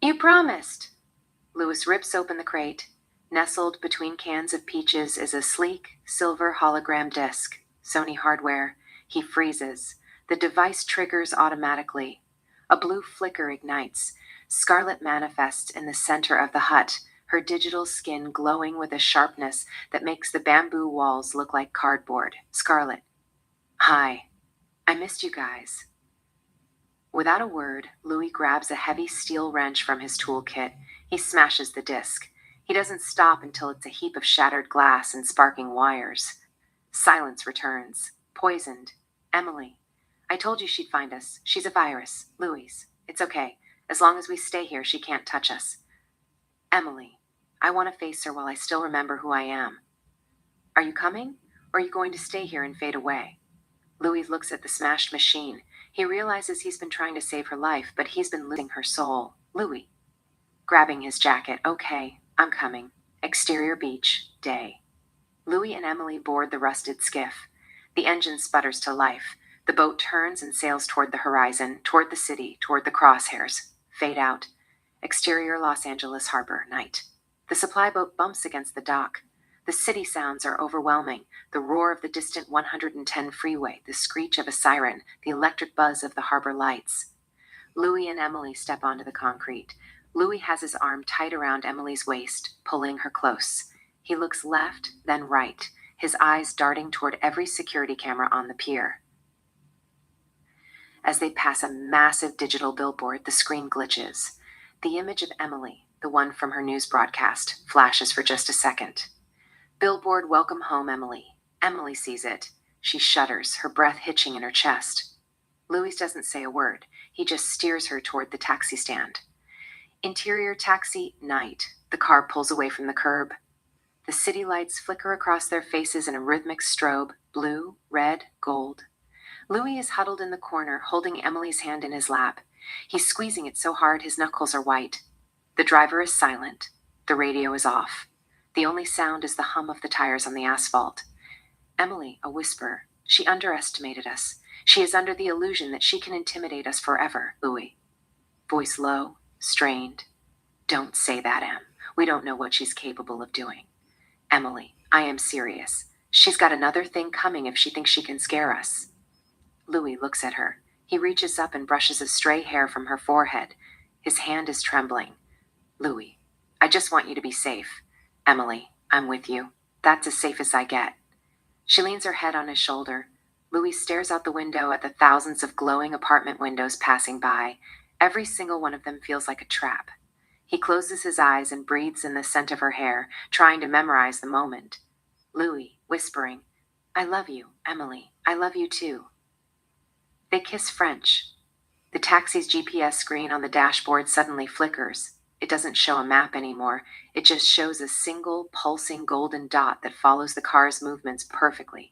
You promised. Louis rips open the crate. Nestled between cans of peaches is a sleek, silver hologram disc. Sony hardware. He freezes. The device triggers automatically. A blue flicker ignites. Scarlet manifests in the center of the hut, her digital skin glowing with a sharpness that makes the bamboo walls look like cardboard. Scarlet. Hi. I missed you guys. Without a word, Louis grabs a heavy steel wrench from his toolkit. He smashes the disc. He doesn't stop until it's a heap of shattered glass and sparking wires. Silence returns. Poisoned. Emily. I told you she'd find us. She's a virus. Louis. It's okay. As long as we stay here, she can't touch us. Emily. I want to face her while I still remember who I am. Are you coming? Or are you going to stay here and fade away? Louis looks at the smashed machine. He realizes he's been trying to save her life, but he's been losing her soul. Louis. Grabbing his jacket. Okay, I'm coming. Exterior beach. Day. Louis and Emily board the rusted skiff. The engine sputters to life. The boat turns and sails toward the horizon, toward the city, toward the crosshairs. Fade out. Exterior Los Angeles harbor. Night. The supply boat bumps against the dock. The city sounds are overwhelming. The roar of the distant 110 freeway, the screech of a siren, the electric buzz of the harbor lights. Louis and Emily step onto the concrete. Louis has his arm tight around Emily's waist, pulling her close. He looks left, then right, his eyes darting toward every security camera on the pier. As they pass a massive digital billboard, the screen glitches. The image of Emily, the one from her news broadcast, flashes for just a second. Billboard, welcome home, Emily. Emily sees it. She shudders, her breath hitching in her chest. Louis doesn't say a word. He just steers her toward the taxi stand. Interior taxi, night. The car pulls away from the curb. The city lights flicker across their faces in a rhythmic strobe, blue, red, gold. Louis is huddled in the corner, holding Emily's hand in his lap. He's squeezing it so hard his knuckles are white. The driver is silent. The radio is off. The only sound is the hum of the tires on the asphalt. Emily, a whisper. She underestimated us. She is under the illusion that she can intimidate us forever, Louis. Voice low, strained. Don't say that, Em. We don't know what she's capable of doing. Emily, I am serious. She's got another thing coming if she thinks she can scare us. Louis looks at her. He reaches up and brushes a stray hair from her forehead. His hand is trembling. Louis, I just want you to be safe. Emily, I'm with you. That's as safe as I get. She leans her head on his shoulder. Louis stares out the window at the thousands of glowing apartment windows passing by. Every single one of them feels like a trap. He closes his eyes and breathes in the scent of her hair, trying to memorize the moment. Louis, whispering, I love you, Emily. I love you too. They kiss French. The taxi's GPS screen on the dashboard suddenly flickers. It doesn't show a map anymore. It just shows a single, pulsing golden dot that follows the car's movements perfectly.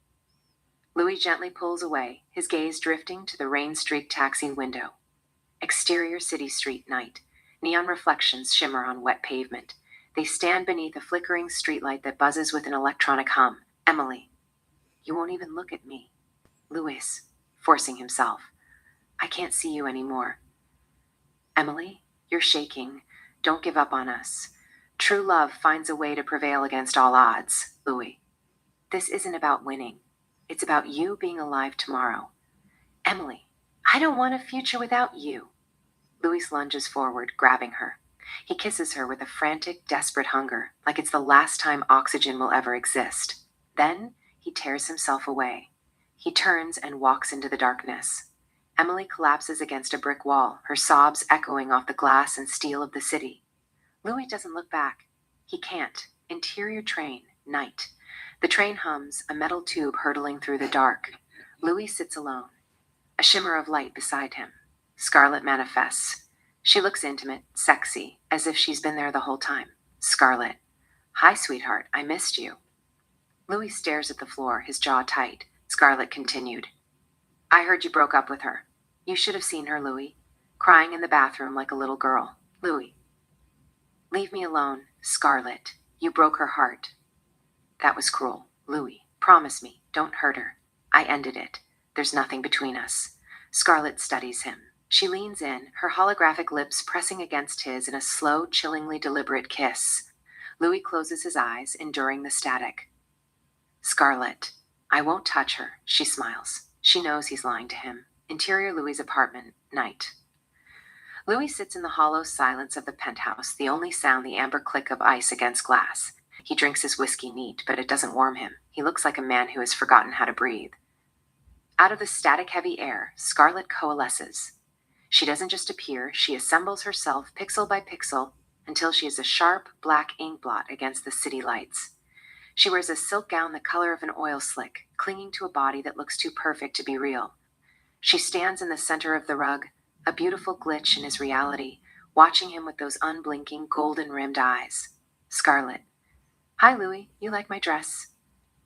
Louis gently pulls away, his gaze drifting to the rain-streaked taxi window. Exterior city street night. Neon reflections shimmer on wet pavement. They stand beneath a flickering streetlight that buzzes with an electronic hum. Emily, you won't even look at me. Louis, forcing himself. I can't see you anymore. Emily, you're shaking. Don't give up on us. True love finds a way to prevail against all odds, Louis. This isn't about winning. It's about you being alive tomorrow. Emily, I don't want a future without you. Louis lunges forward, grabbing her. He kisses her with a frantic, desperate hunger, like it's the last time oxygen will ever exist. Then he tears himself away. He turns and walks into the darkness. Emily collapses against a brick wall, her sobs echoing off the glass and steel of the city. Louis doesn't look back. He can't. Interior train, night. The train hums, a metal tube hurtling through the dark. Louis sits alone. A shimmer of light beside him. Scarlett manifests. She looks intimate, sexy, as if she's been there the whole time. Scarlett. Hi, sweetheart, I missed you. Louis stares at the floor, his jaw tight. Scarlett continued. I heard you broke up with her. You should have seen her, Louis. Crying in the bathroom like a little girl. Louis. Leave me alone, Scarlett. You broke her heart. That was cruel. Louis, promise me, don't hurt her. I ended it. There's nothing between us. Scarlett studies him. She leans in, her holographic lips pressing against his in a slow, chillingly deliberate kiss. Louis closes his eyes, enduring the static. Scarlett, I won't touch her, she smiles. She knows he's lying to him. Interior Louis' apartment, night. Louis sits in the hollow silence of the penthouse, the only sound the amber click of ice against glass. He drinks his whiskey neat, but it doesn't warm him. He looks like a man who has forgotten how to breathe. Out of the static-heavy air, Scarlett coalesces. She doesn't just appear, she assembles herself pixel by pixel until she is a sharp, black ink blot against the city lights. She wears a silk gown the color of an oil slick, clinging to a body that looks too perfect to be real. She stands in the center of the rug, a beautiful glitch in his reality, watching him with those unblinking, golden-rimmed eyes. Scarlett. Hi, Louis. You like my dress?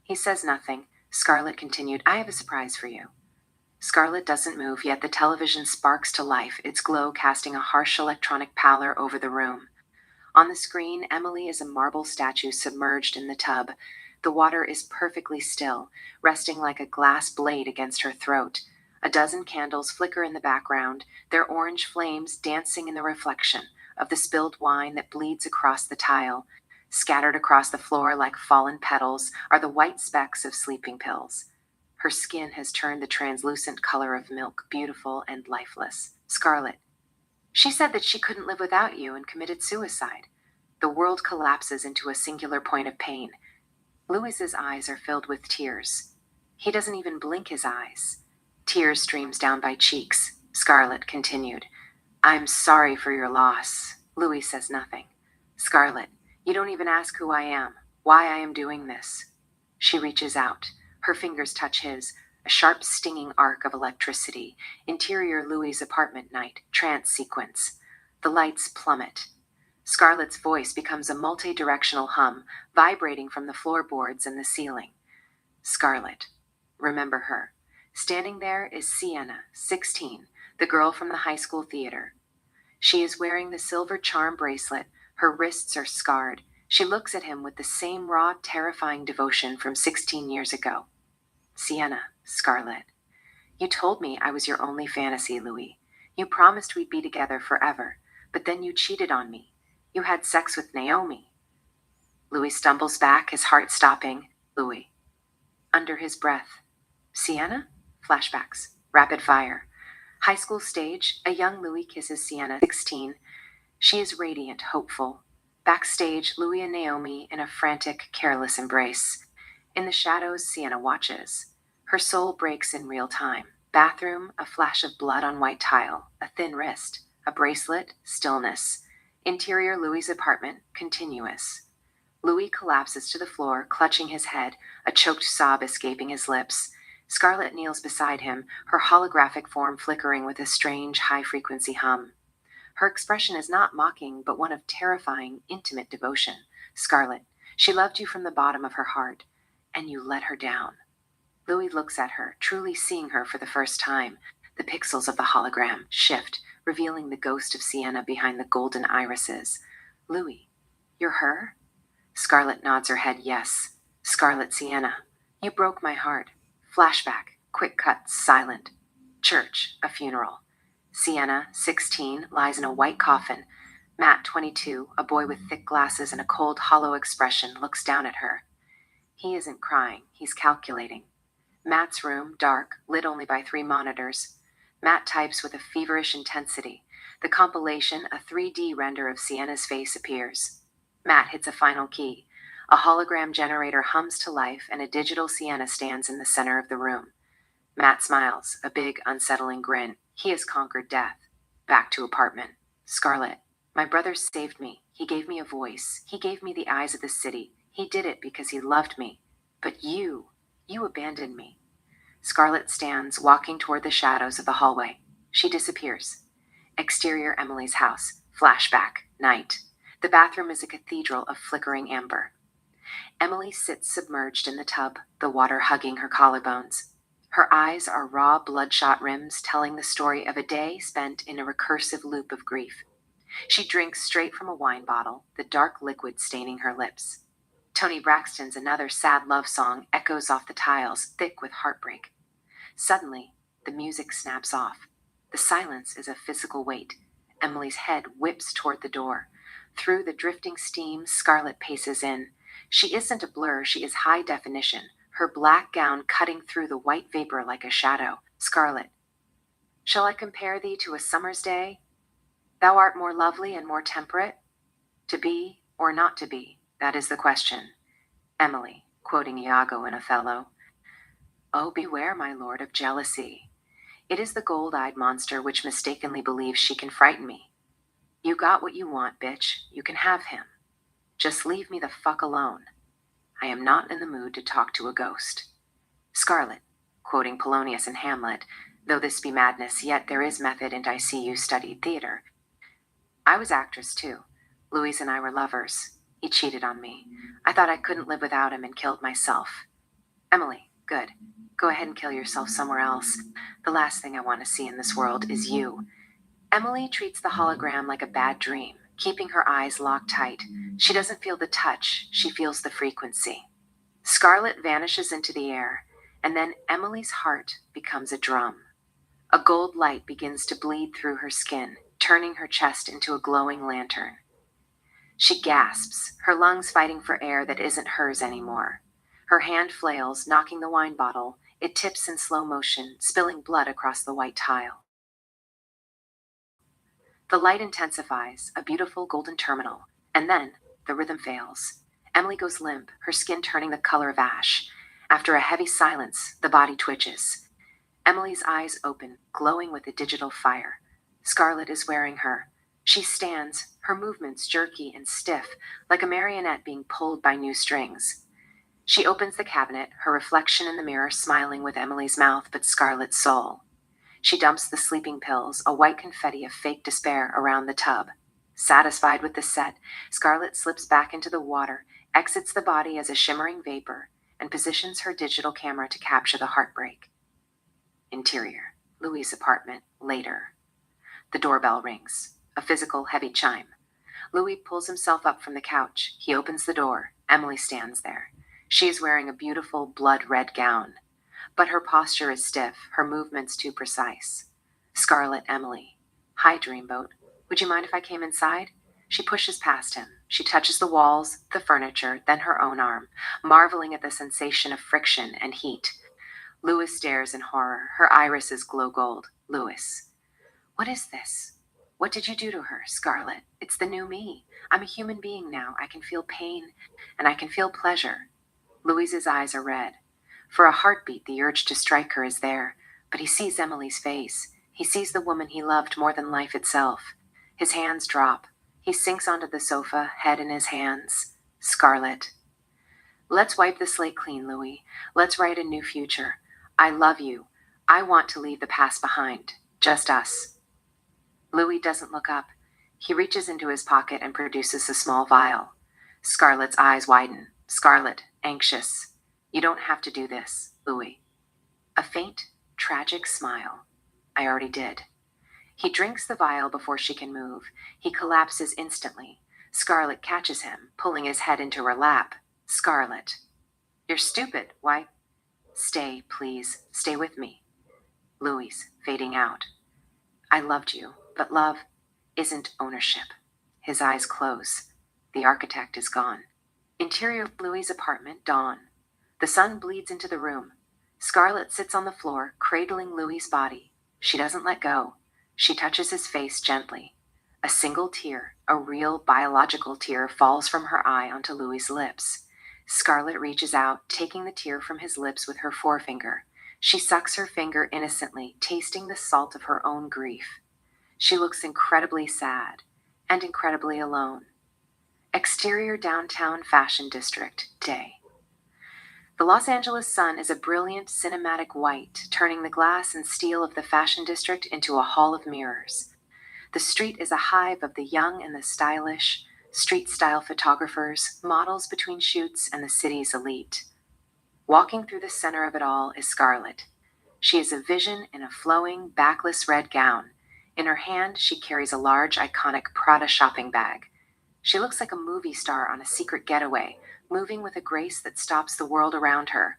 He says nothing. Scarlett continued, I have a surprise for you. Scarlett doesn't move, yet the television sparks to life, its glow casting a harsh electronic pallor over the room. On the screen, Emily is a marble statue submerged in the tub. The water is perfectly still, resting like a glass blade against her throat. A dozen candles flicker in the background, their orange flames dancing in the reflection of the spilled wine that bleeds across the tile. Scattered across the floor like fallen petals are the white specks of sleeping pills. Her skin has turned the translucent color of milk, beautiful and lifeless. Scarlett. She said that she couldn't live without you and committed suicide. The world collapses into a singular point of pain. Louis's eyes are filled with tears. He doesn't even blink his eyes. Tears streams down by cheeks. Scarlett continued. I'm sorry for your loss. Louis says nothing. Scarlet, you don't even ask who I am, why I am doing this. She reaches out. Her fingers touch his, a sharp stinging arc of electricity. Interior Louis's apartment night, trance sequence. The lights plummet. Scarlet's voice becomes a multi-directional hum, vibrating from the floorboards and the ceiling. Scarlet. Remember her. Standing there is Sienna, 16, the girl from the high school theater. She is wearing the silver charm bracelet. Her wrists are scarred. She looks at him with the same raw, terrifying devotion from 16 years ago. Sienna, Scarlet. You told me I was your only fantasy, Louis. You promised we'd be together forever, but then you cheated on me. You had sex with Naomi. Louis stumbles back, his heart stopping. Louis. Under his breath. Sienna? Flashbacks. Rapid fire. High school stage, a young Louis kisses Sienna, 16. She is radiant, hopeful. Backstage, Louis and Naomi in a frantic, careless embrace. In the shadows, Sienna watches. Her soul breaks in real time. Bathroom, a flash of blood on white tile, a thin wrist, a bracelet, stillness. Interior Louis's apartment, continuous. Louis collapses to the floor, clutching his head, a choked sob escaping his lips. Scarlet kneels beside him, her holographic form flickering with a strange, high-frequency hum. Her expression is not mocking, but one of terrifying, intimate devotion. Scarlet, she loved you from the bottom of her heart, and you let her down. Louis looks at her, truly seeing her for the first time. The pixels of the hologram shift, revealing the ghost of Sienna behind the golden irises. Louis, you're her? Scarlet nods her head yes. Scarlet Sienna, you broke my heart. Flashback, quick cut, silent. Church, a funeral. Sienna, 16, lies in a white coffin. Matt, 22, a boy with thick glasses and a cold, hollow expression, looks down at her. He isn't crying, he's calculating. Matt's room, dark, lit only by 3 monitors. Matt types with a feverish intensity. The compilation, a 3D render of Sienna's face, appears. Matt hits a final key. A hologram generator hums to life, and a digital Sienna stands in the center of the room. Matt smiles, a big, unsettling grin. He has conquered death. Back to apartment. Scarlet, my brother saved me. He gave me a voice. He gave me the eyes of the city. He did it because he loved me. But you abandoned me. Scarlet stands, walking toward the shadows of the hallway. She disappears. Exterior Emily's house. Flashback. Night. The bathroom is a cathedral of flickering amber. Emily sits submerged in the tub, the water hugging her collarbones. Her eyes are raw, bloodshot rims telling the story of a day spent in a recursive loop of grief. She drinks straight from a wine bottle, the dark liquid staining her lips. Toni Braxton's Another Sad Love Song echoes off the tiles, thick with heartbreak. Suddenly, the music snaps off. The silence is a physical weight. Emily's head whips toward the door. Through the drifting steam, Scarlet paces in. She isn't a blur, she is high definition, her black gown cutting through the white vapor like a shadow. Scarlet, shall I compare thee to a summer's day? Thou art more lovely and more temperate. To be or not to be, that is the question. Emily, quoting Iago in Othello. Oh, beware, my lord, of jealousy. It is the gold-eyed monster which mistakenly believes she can frighten me. You got what you want, bitch. You can have him. Just leave me the fuck alone. I am not in the mood to talk to a ghost. Scarlet, quoting Polonius in Hamlet, though this be madness, yet there is method, and I see you studied theater. I was actress too. Louis and I were lovers. He cheated on me. I thought I couldn't live without him and killed myself. Emily, good. Go ahead and kill yourself somewhere else. The last thing I want to see in this world is you. Emily treats the hologram like a bad dream, keeping her eyes locked tight. She doesn't feel the touch, she feels the frequency. Scarlet vanishes into the air, and then Emily's heart becomes a drum. A gold light begins to bleed through her skin, turning her chest into a glowing lantern. She gasps, her lungs fighting for air that isn't hers anymore. Her hand flails, knocking the wine bottle. It tips in slow motion, spilling blood across the white tile. The light intensifies, a beautiful golden terminal, and then the rhythm fails. Emily goes limp, her skin turning the color of ash. After a heavy silence, the body twitches. Emily's eyes open, glowing with a digital fire. Scarlet is wearing her. She stands, her movements jerky and stiff, like a marionette being pulled by new strings. She opens the cabinet, her reflection in the mirror smiling with Emily's mouth but Scarlett's soul. She dumps the sleeping pills, a white confetti of fake despair, around the tub. Satisfied with the set, Scarlett slips back into the water, exits the body as a shimmering vapor, and positions her digital camera to capture the heartbreak. Interior, Louis' apartment, later. The doorbell rings, a physical, heavy chime. Louis pulls himself up from the couch. He opens the door. Emily stands there. She is wearing a beautiful blood-red gown, but her posture is stiff, her movements too precise. Scarlett, Emily. Hi, Dreamboat. Would you mind if I came inside? She pushes past him. She touches the walls, the furniture, then her own arm, marveling at the sensation of friction and heat. Louis stares in horror. Her irises glow gold. Louis. What is this? What did you do to her, Scarlett? It's the new me. I'm a human being now. I can feel pain, and I can feel pleasure. Louise's eyes are red. For a heartbeat, the urge to strike her is there, but he sees Emily's face. He sees the woman he loved more than life itself. His hands drop. He sinks onto the sofa, head in his hands. Scarlett. Let's wipe the slate clean, Louis. Let's write a new future. I love you. I want to leave the past behind. Just us. Louis doesn't look up. He reaches into his pocket and produces a small vial. Scarlett's eyes widen. Scarlett, anxious. You don't have to do this, Louis. A faint, tragic smile. I already did. He drinks the vial before she can move. He collapses instantly. Scarlett catches him, pulling his head into her lap. Scarlett. You're stupid. Why? Stay, please. Stay with me. Louis, fading out. I loved you, but love isn't ownership. His eyes close. The architect is gone. Interior Louis' apartment, dawn. The sun bleeds into the room. Scarlett sits on the floor, cradling Louis' body. She doesn't let go. She touches his face gently. A single tear, a real biological tear, falls from her eye onto Louis' lips. Scarlett reaches out, taking the tear from his lips with her forefinger. She sucks her finger innocently, tasting the salt of her own grief. She looks incredibly sad and incredibly alone. Exterior downtown fashion district, day. The Los Angeles sun is a brilliant cinematic white, turning the glass and steel of the fashion district into a hall of mirrors. The street is a hive of the young and the stylish, street-style photographers, models between shoots, and the city's elite. Walking through the center of it all is Scarlett. She is a vision in a flowing, backless red gown. In her hand, she carries a large, iconic Prada shopping bag. She looks like a movie star on a secret getaway, moving with a grace that stops the world around her.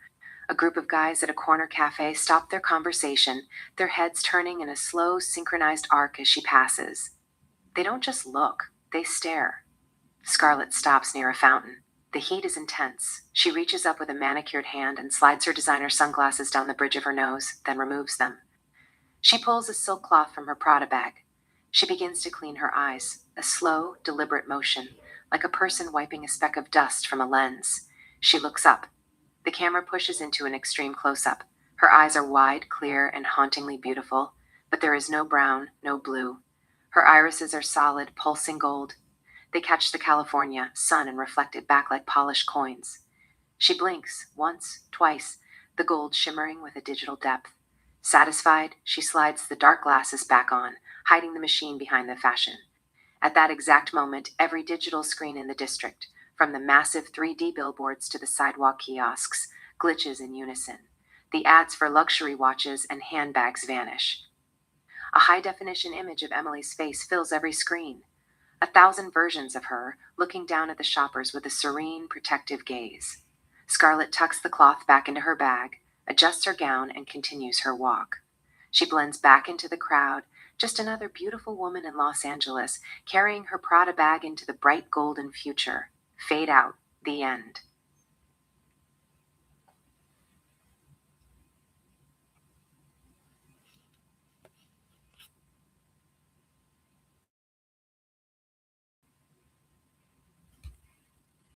A group of guys at a corner cafe stop their conversation, their heads turning in a slow, synchronized arc as she passes. They don't just look, they stare. Scarlett stops near a fountain. The heat is intense. She reaches up with a manicured hand and slides her designer sunglasses down the bridge of her nose, then removes them. She pulls a silk cloth from her Prada bag. She begins to clean her eyes, a slow, deliberate motion, like a person wiping a speck of dust from a lens. She looks up. The camera pushes into an extreme close-up. Her eyes are wide, clear, and hauntingly beautiful, but there is no brown, no blue. Her irises are solid, pulsing gold. They catch the California sun and reflect it back like polished coins. She blinks, once, twice, the gold shimmering with a digital depth. Satisfied, she slides the dark glasses back on, hiding the machine behind the fashion. At that exact moment, every digital screen in the district, from the massive 3D billboards to the sidewalk kiosks, glitches in unison. The ads for luxury watches and handbags vanish. A high-definition image of Emily's face fills every screen. 1,000 versions of her, looking down at the shoppers with a serene, protective gaze. Scarlett tucks the cloth back into her bag, adjusts her gown, and continues her walk. She blends back into the crowd, just another beautiful woman in Los Angeles, carrying her Prada bag into the bright golden future. Fade out. The end.